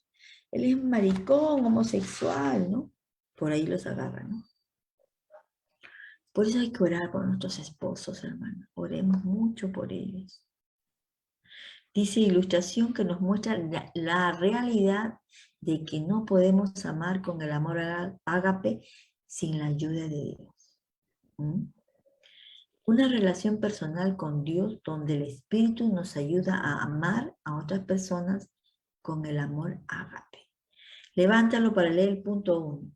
él es maricón, homosexual, ¿no? Por ahí los agarran, ¿no? Por eso hay que orar por nuestros esposos, hermana. Oremos mucho por ellos. Dice Ilustración que nos muestra la realidad de que no podemos amar con el amor ágape sin la ayuda de Dios. ¿Mm? Una relación personal con Dios donde el Espíritu nos ayuda a amar a otras personas con el amor ágape. Levántalo para leer el punto 1.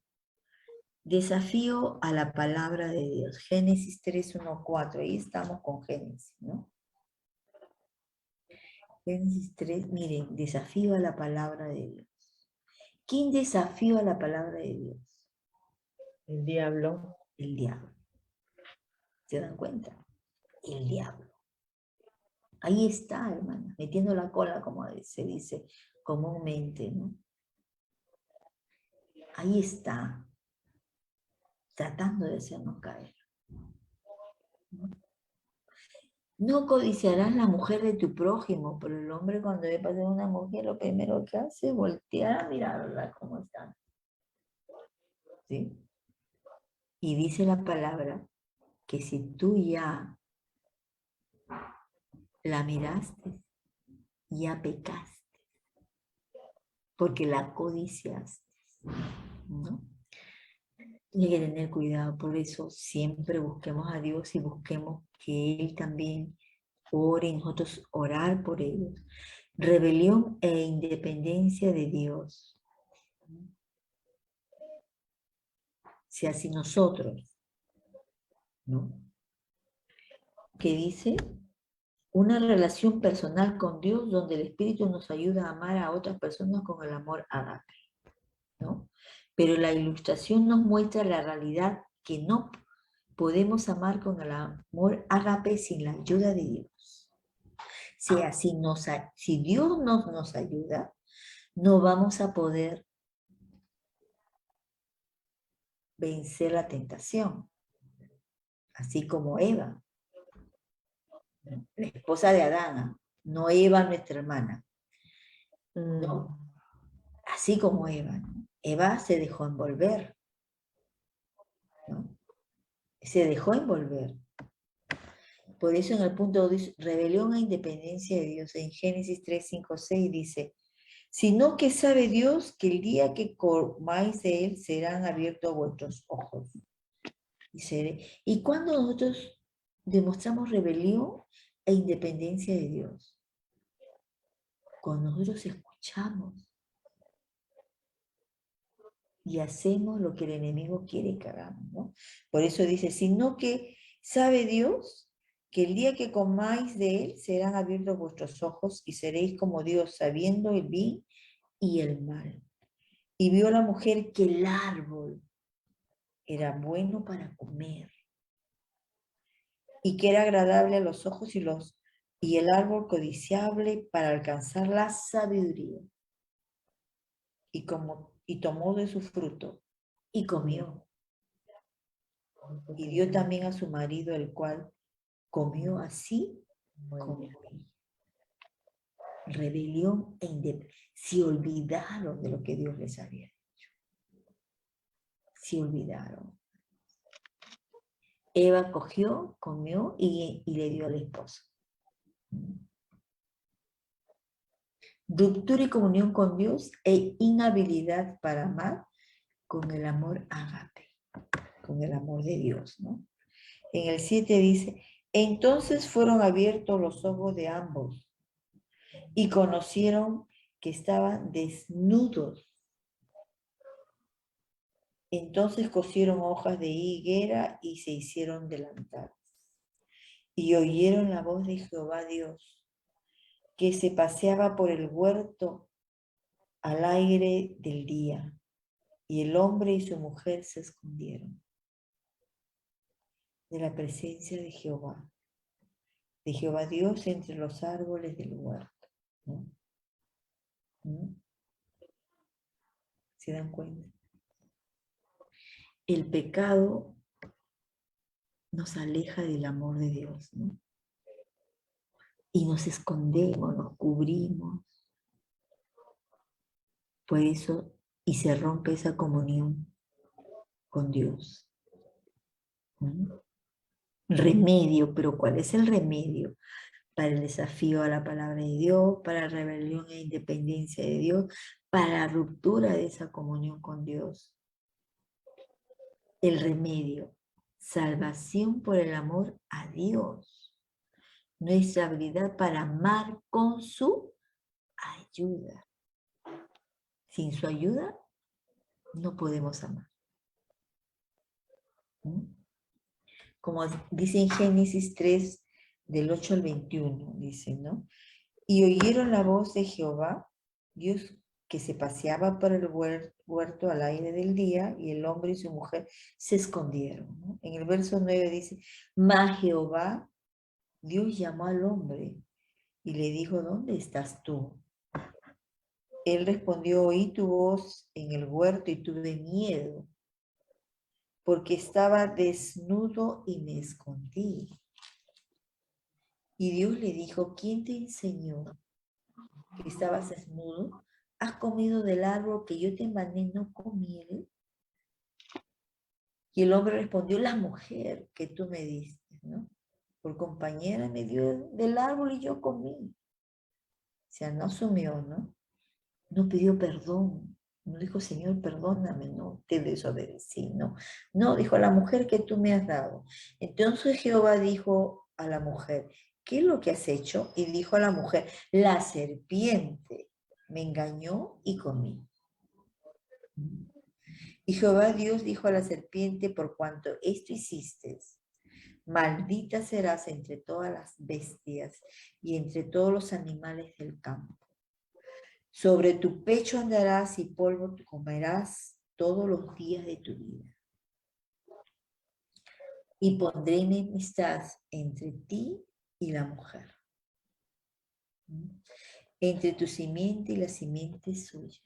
Desafío a la palabra de Dios. Génesis 3, 1, 4. Ahí estamos con Génesis, ¿no? Génesis 3, miren, desafío a la palabra de Dios. ¿Quién desafió a la palabra de Dios? El diablo. El diablo. ¿Se dan cuenta? El diablo. Ahí está, hermana, metiendo la cola, como se dice comúnmente, ¿no? Ahí está, tratando de hacernos caer. No codiciarás la mujer de tu prójimo, pero el hombre cuando ve pasar una mujer, lo primero que hace es voltear a mirarla cómo está. ¿Sí? Y dice la palabra que si tú ya la miraste, ya pecaste, porque la codiciaste, ¿no? Hay que tener cuidado, por eso siempre busquemos a Dios y busquemos que Él también ore y nosotros orar por ellos. Rebelión e independencia de Dios. sea si nosotros, ¿no? Que dice, una relación personal con Dios donde el Espíritu nos ayuda a amar a otras personas con el amor ágape, ¿no? Pero la ilustración nos muestra la realidad que no podemos amar con el amor ágape sin la ayuda de Dios. O sea, si Dios nos ayuda, no vamos a poder vencer la tentación, así como Eva, la esposa de Adán, no Eva nuestra hermana, ¿no? Así como Eva, ¿no? Eva se dejó envolver, ¿no? Se dejó envolver. Por eso en el punto 2, rebelión e independencia de Dios, en Génesis 3, 5, 6 dice, sino que sabe Dios que el día que comáis de él serán abiertos vuestros ojos. Y cuando nosotros demostramos rebelión e independencia de Dios, cuando nosotros escuchamos y hacemos lo que el enemigo quiere que hagamos, ¿no? Por eso dice, sino que sabe Dios que el día que comáis de él serán abiertos vuestros ojos y seréis como Dios, sabiendo el bien y el mal. Y vio la mujer que el árbol era bueno para comer y que era agradable a los ojos y el árbol codiciable para alcanzar la sabiduría. Y tomó de su fruto y comió. Y dio también a su marido, el cual comió así como ella. Rebelión e independencia. Se olvidaron de lo que Dios les había dicho. Se olvidaron. Eva cogió, comió y le dio al esposo. Ruptura y comunión con Dios e inhabilidad para amar con el amor ágape, con el amor de Dios, ¿no? En el 7 dice, entonces fueron abiertos los ojos de ambos y conocieron que estaban desnudos. Entonces cosieron hojas de higuera y se hicieron delantales. Y oyeron la voz de Jehová Dios, que se paseaba por el huerto al aire del día, y el hombre y su mujer se escondieron de la presencia de Jehová Dios entre los árboles del huerto, ¿no? ¿Mm? ¿Se dan cuenta? El pecado nos aleja del amor de Dios, ¿no? Y nos escondemos, nos cubrimos. Por eso, y se rompe esa comunión con Dios. ¿Mm? Remedio, pero ¿cuál es el remedio? Para el desafío a la palabra de Dios, para la rebelión e independencia de Dios, para la ruptura de esa comunión con Dios. El remedio, salvación por el amor a Dios. Nuestra habilidad para amar con su ayuda. Sin su ayuda, no podemos amar. ¿Mm? Como dice en Génesis 3, del 8 al 21, dice, ¿no? Y oyeron la voz de Jehová, Dios que se paseaba por el huerto al aire del día, y el hombre y su mujer se escondieron, ¿no? En el verso 9 dice, mas Jehová, Dios llamó al hombre y le dijo, ¿dónde estás tú? Él respondió, oí tu voz en el huerto y tuve miedo, porque estaba desnudo y me escondí. Y Dios le dijo, ¿quién te enseñó que estabas desnudo? ¿Has comido del árbol que yo te mandé no comer? Y el hombre respondió, la mujer que tú me diste, ¿no? Por compañera me dio del árbol y yo comí. O sea, no asumió, ¿no? No pidió perdón. No dijo, Señor, perdóname, no, te desobedecí, no. No, dijo, la mujer que tú me has dado. Entonces Jehová dijo a la mujer, ¿qué es lo que has hecho? Y dijo a la mujer, la serpiente me engañó y comí. Y Jehová Dios dijo a la serpiente, por cuanto esto hiciste, maldita serás entre todas las bestias y entre todos los animales del campo. Sobre tu pecho andarás y polvo comerás todos los días de tu vida. Y pondré enemistad entre ti y la mujer, entre tu simiente y la simiente suya.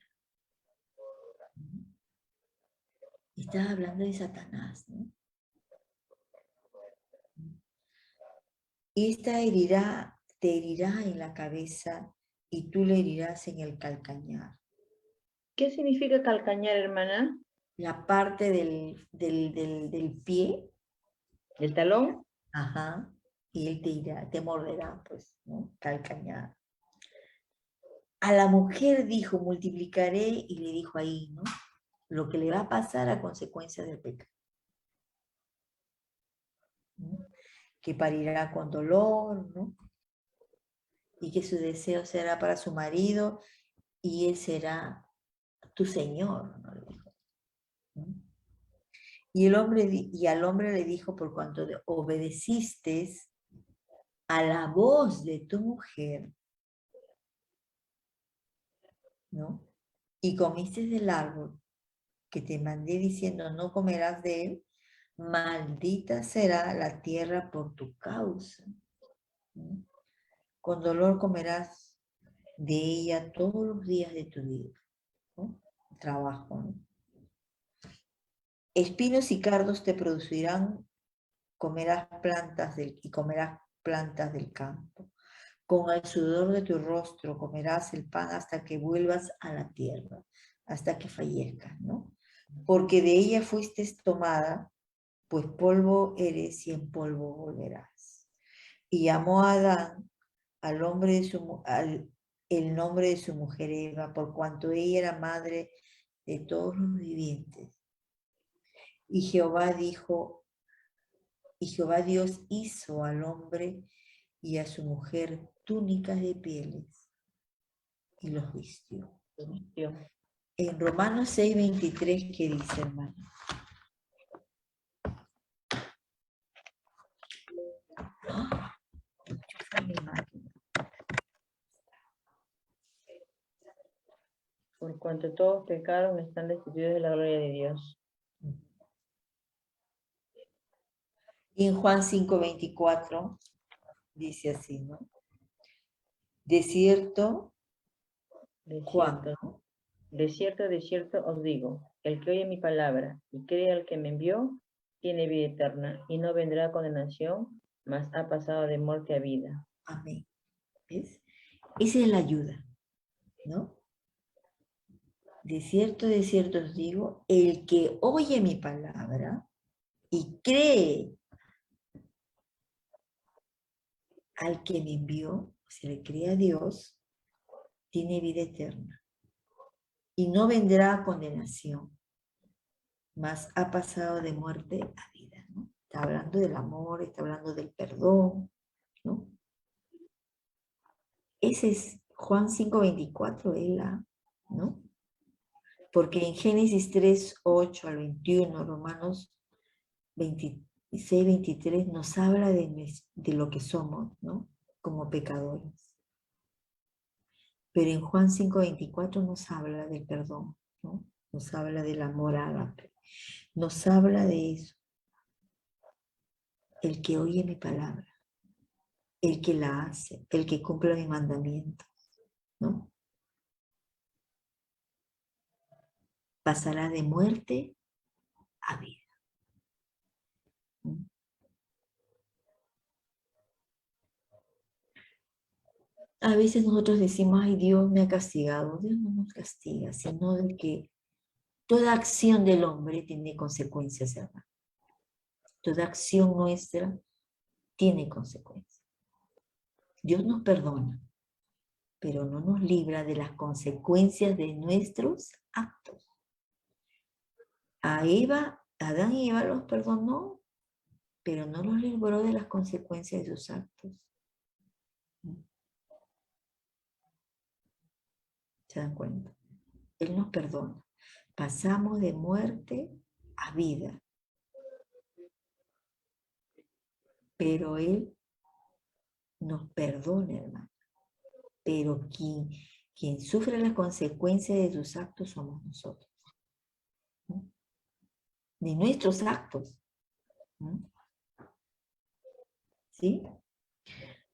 Estás hablando de Satanás, ¿no? Esta te herirá en la cabeza y tú le herirás en el calcañar. ¿Qué significa calcañar, hermana? La parte del pie, ¿El talón? ajá, y él te morderá, pues, ¿no? Calcañar. A la mujer dijo, multiplicaré, y le dijo ahí, ¿no? Lo que le va a pasar a consecuencia del pecado. ¿No? Que parirá con dolor, ¿no? Y que su deseo será para su marido, y él será tu señor, ¿no? Le dijo, ¿no? Y al hombre le dijo, por cuanto obedeciste a la voz de tu mujer, ¿no? Y comiste del árbol que te mandé diciendo, no comerás de él, maldita será la tierra por tu causa, ¿no? Con dolor comerás de ella todos los días de tu vida, ¿no? Trabajo, ¿no? Espinos y cardos te producirán, comerás plantas del campo. Con el sudor de tu rostro comerás el pan hasta que vuelvas a la tierra, hasta que fallezcas, ¿no? Porque de ella fuiste tomada, pues polvo eres y en polvo volverás. Y llamó a Adán el nombre de su mujer Eva, por cuanto ella era madre de todos los vivientes. Y Jehová Dios hizo al hombre y a su mujer túnicas de pieles y los vistió. En Romanos 6:23, ¿qué dice, hermano? ¡Ah! Enchufa mi máquina. Por cuanto todos pecaron, están destituidos de la gloria de Dios. Y en Juan 5:24 dice así, ¿no? De cierto, Juan, ¿no? De cierto os digo, el que oye mi palabra y cree al que me envió, tiene vida eterna y no vendrá condenación, mas ha pasado de muerte a vida. Amén. ¿Ves? Esa es la ayuda, ¿no? De cierto os digo, el que oye mi palabra y cree al que me envió, o sea, le cree a Dios, tiene vida eterna. Y no vendrá condenación, mas ha pasado de muerte a vida, ¿no? Está hablando del amor, está hablando del perdón, ¿no? Ese es Juan 5:24, ¿no? Porque en Génesis 3:8 al 21, Romanos 26:23 nos habla de lo que somos, ¿no? Como pecadores. Pero en Juan 5:24 nos habla del perdón, ¿no? Nos habla del amor ágape. Nos habla de eso. El que oye mi palabra, el que la hace, el que cumple mis mandamientos, ¿no? Pasará de muerte a vida. ¿Mm? A veces nosotros decimos, ay, Dios me ha castigado. Dios no nos castiga, sino de que toda acción del hombre tiene consecuencias, hermano. Toda acción nuestra tiene consecuencias. Dios nos perdona, pero no nos libra de las consecuencias de nuestros actos. A Adán y Eva los perdonó, pero no los libró de las consecuencias de sus actos. ¿Se dan cuenta? Él nos perdona, Pasamos de muerte a vida. Pero Él nos perdona, hermano. Pero quien sufre las consecuencias de sus actos somos nosotros. ¿No? De nuestros actos. ¿No? ¿Sí?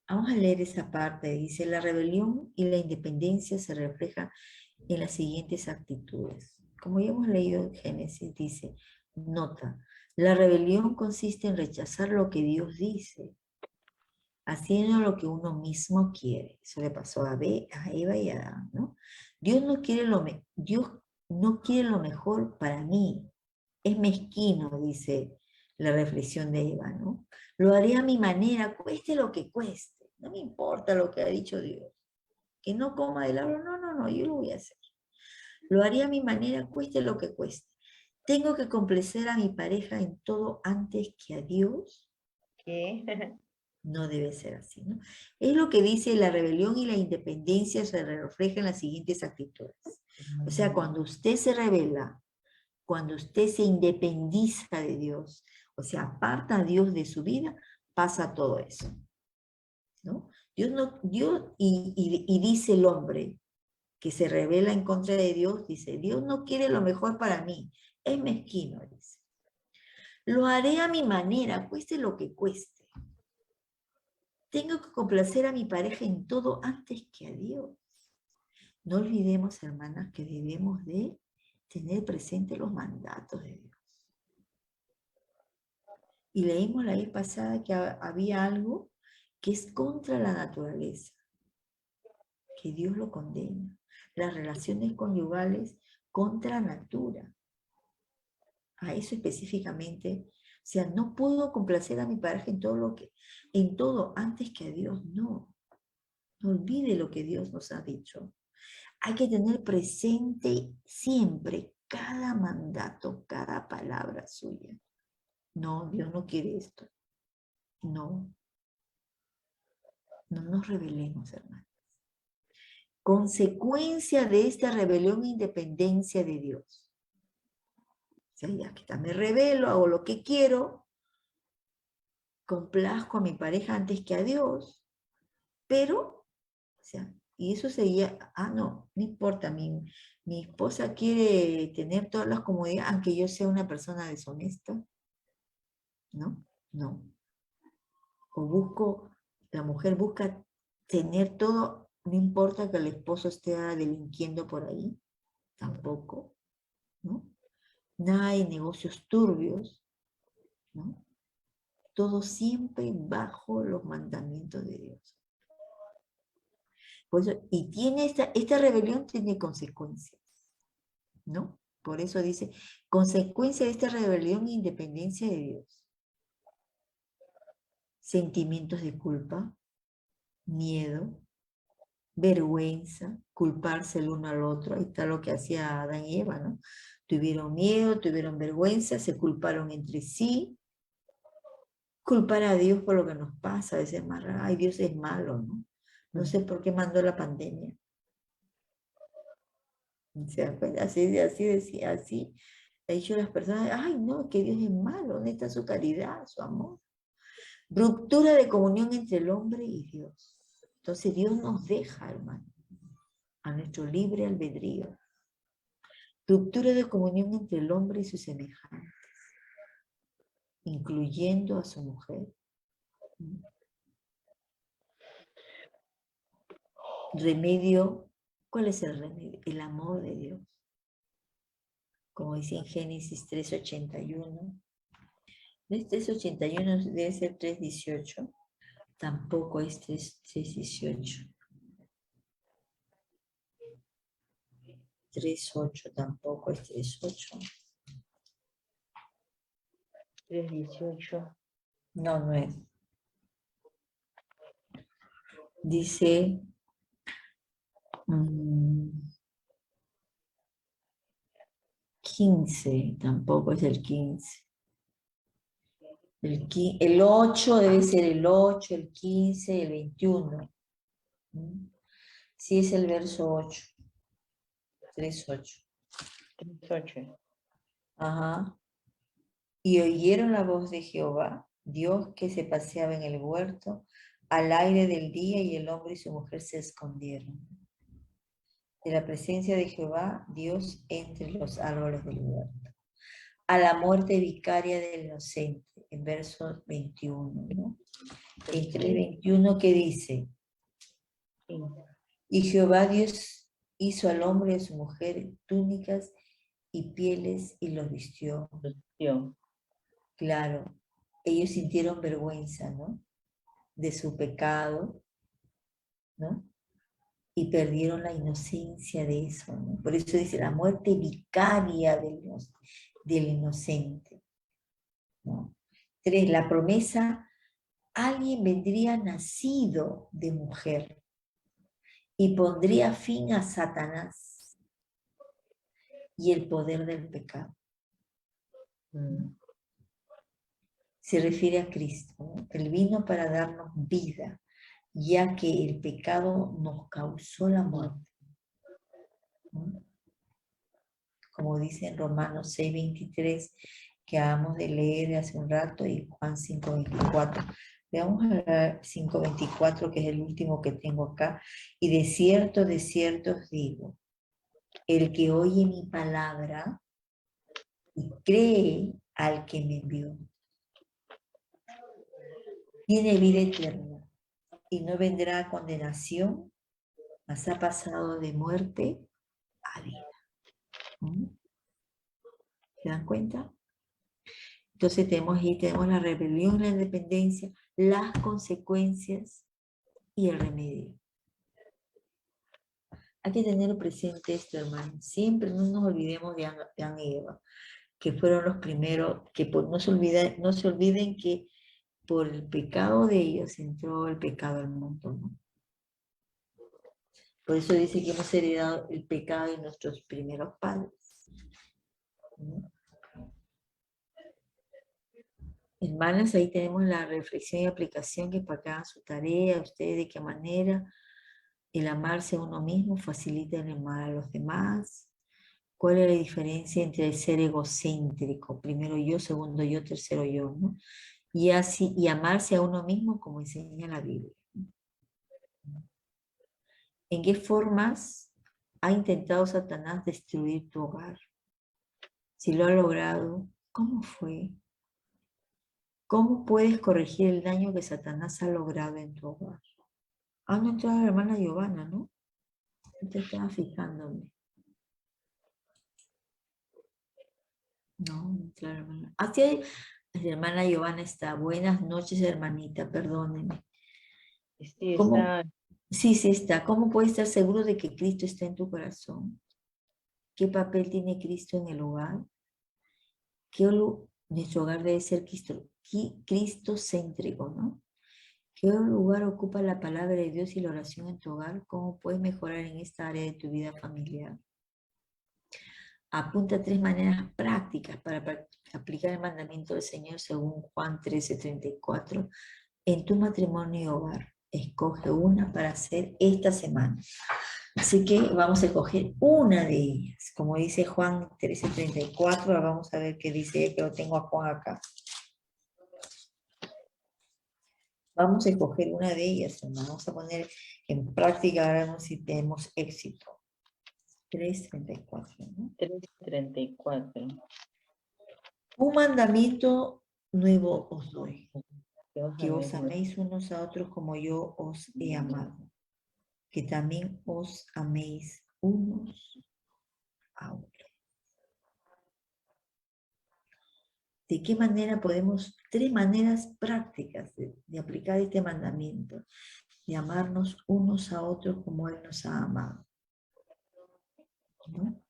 Vamos a leer esa parte. Dice, la rebelión y la independencia se reflejan en las siguientes actitudes. Como ya hemos leído en Génesis, dice, nota, la rebelión consiste en rechazar lo que Dios dice, haciendo lo que uno mismo quiere. Eso le pasó a Eva y a Adán, ¿no? Dios no quiere lo mejor para mí. Es mezquino, dice la reflexión de Eva, ¿no? Lo haré a mi manera, cueste lo que cueste. No me importa lo que ha dicho Dios. Que no coma del árbol, no, yo lo voy a hacer. Lo haré a mi manera, cueste lo que cueste. Tengo que complacer a mi pareja en todo antes que a Dios. ¿Qué? No debe ser así, ¿no? Es lo que dice la rebelión y la independencia se reflejan en las siguientes actitudes. O sea, cuando usted se rebela, cuando usted se independiza de Dios, o sea, aparta a Dios de su vida, pasa todo eso, ¿no? Y dice el hombre que se rebela en contra de Dios, dice, Dios no quiere lo mejor para mí, es mezquino, dice. Lo haré a mi manera, cueste lo que cueste. Tengo que complacer a mi pareja en todo antes que a Dios. No olvidemos, hermanas, que debemos de tener presentes los mandatos de Dios. Y leímos la vez pasada que había algo que es contra la naturaleza, que Dios lo condena. Las relaciones conyugales contra natura. A eso específicamente. O sea, no puedo complacer a mi pareja en todo antes que a Dios, no. No olvide lo que Dios nos ha dicho. Hay que tener presente siempre cada mandato, cada palabra suya. No, Dios no quiere esto. No. No nos rebelemos, hermanos. Consecuencia de esta rebelión e independencia de Dios. O sea, ya que está, me rebelo, hago lo que quiero, complazco a mi pareja antes que a Dios, pero, o sea, y eso sería, no importa, mi esposa quiere tener todas las comodidades, aunque yo sea una persona deshonesta, ¿no? No. La mujer busca tener todo, no importa que el esposo esté delinquiendo por ahí, tampoco, ¿no? Nada de negocios turbios, ¿no? Todo siempre bajo los mandamientos de Dios. Por eso, y esta rebelión tiene consecuencias, ¿no? Por eso dice, consecuencia de esta rebelión e independencia de Dios. Sentimientos de culpa, miedo, vergüenza, culparse el uno al otro. Ahí está lo que hacía Adán y Eva, ¿no? Tuvieron miedo, tuvieron vergüenza, se culparon entre sí. Culpar a Dios por lo que nos pasa, a veces más raro. Ay, Dios es malo, ¿no? No sé por qué mandó la pandemia. O sea, pues, así ha dicho las personas, ay, no, que Dios es malo, ¿dónde está su caridad, su amor? Ruptura de comunión entre el hombre y Dios. Entonces Dios nos deja, hermano, a nuestro libre albedrío. Ruptura de comunión entre el hombre y sus semejantes, incluyendo a su mujer. Remedio, ¿cuál es el remedio? El amor de Dios. Como dice en Génesis 3:81. No es 3:81, debe ser 3:18. Tampoco es 3:18. 3:8 tampoco es 3:8. 3:18. No, no es. Dice 15, tampoco es el 15. El 8 debe ser el 8, el 15, el 21. Sí es el verso 8. 3:8. 3:8. Ajá. Y oyeron la voz de Jehová, Dios que se paseaba en el huerto al aire del día, y el hombre y su mujer se escondieron de la presencia de Jehová, Dios, entre los árboles del huerto. A la muerte vicaria del inocente, en verso 21, ¿no? En 3:21 que dice, y Jehová Dios hizo al hombre y a su mujer túnicas y pieles y los vistió. Dios. Claro, ellos sintieron vergüenza, ¿no? De su pecado, ¿no? Y perdieron la inocencia de eso, ¿no? Por eso dice la muerte vicaria del inocente, ¿no? 3, la promesa, alguien vendría nacido de mujer y pondría fin a Satanás y el poder del pecado. Se refiere a Cristo, ¿no? Él vino para darnos vida, ya que el pecado nos causó la muerte, ¿no? Como dice en Romanos 6:23, que acabamos de leer hace un rato, y Juan 5:24. Le vamos a leer 5:24, que es el último que tengo acá. Y de cierto os digo, el que oye mi palabra y cree al que me envió, tiene vida eterna y no vendrá a condenación, mas ha pasado de muerte a vida. ¿Se dan cuenta? Entonces tenemos la rebelión, la independencia, las consecuencias y el remedio. Hay que tener presente esto, hermano. Siempre no nos olvidemos de Adán y Eva, que fueron los primeros, que no se olviden que por el pecado de ellos entró el pecado al mundo, ¿no? Por eso dice que hemos heredado el pecado de nuestros primeros padres, ¿no? Hermanas, ahí tenemos la reflexión y aplicación, que para que hagan su tarea, ustedes de qué manera el amarse a uno mismo facilita el amar a los demás. ¿Cuál es la diferencia entre el ser egocéntrico? Primero yo, segundo yo, tercero yo, ¿no? Y así, y amarse a uno mismo como enseña la Biblia. ¿En qué formas ha intentado Satanás destruir tu hogar? Si lo ha logrado, ¿cómo fue? ¿Cómo puedes corregir el daño que Satanás ha logrado en tu hogar? Ah, no entró la hermana Giovanna, ¿no? Te estaba fijándome. No entró la hermana. Ah, sí, la hermana Giovanna está. Buenas noches, hermanita, perdóneme. Sí, ¿Cómo? está. Sí, sí está. ¿Cómo puedes estar seguro de que Cristo está en tu corazón? ¿Qué papel tiene Cristo en el hogar? Nuestro hogar debe ser cristocéntrico, ¿no? ¿Qué lugar ocupa la palabra de Dios y la oración en tu hogar? ¿Cómo puedes mejorar en esta área de tu vida familiar? Apunta 3 maneras prácticas para aplicar el mandamiento del Señor según Juan 13:34 en tu matrimonio y hogar. Escoge una para hacer esta semana. Así que vamos a escoger una de ellas. Como dice Juan 13:34, vamos a ver qué dice, que lo tengo a Juan acá. Vamos a escoger una de ellas, hermano. Vamos a poner en práctica, ahora vemos si tenemos éxito. 3:34, ¿no? 3:34. Un mandamiento nuevo os doy, que os améis. améis unos a otros como yo os he amado, que también os améis unos a otros. ¿De qué manera podemos? 3 maneras prácticas de aplicar este mandamiento, de amarnos unos a otros como Él nos ha amado, ¿no?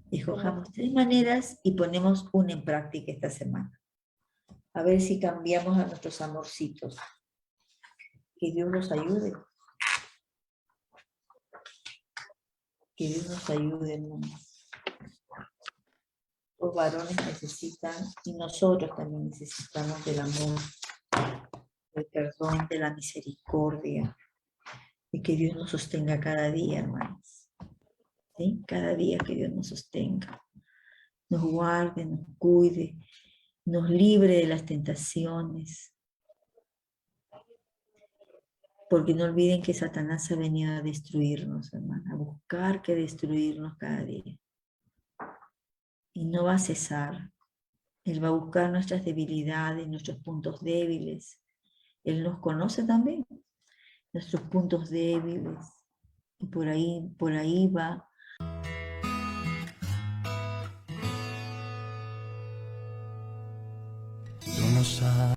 Escojamos 3 maneras y ponemos una en práctica esta semana. A ver si cambiamos a nuestros amorcitos. Que Dios nos ayude. Que Dios nos ayude, hermanos. Los varones necesitan, y nosotros también necesitamos del amor, del perdón, de la misericordia, y que Dios nos sostenga cada día, hermanos. ¿sí? Cada día que Dios nos sostenga, nos guarde, nos cuide, nos libre de las tentaciones. Porque no olviden que Satanás ha venido a destruirnos, hermana, a buscar que destruirnos cada día. Y no va a cesar. Él va a buscar nuestras debilidades, nuestros puntos débiles. Él nos conoce también, nuestros puntos débiles. Y por ahí va. Tú no sabes.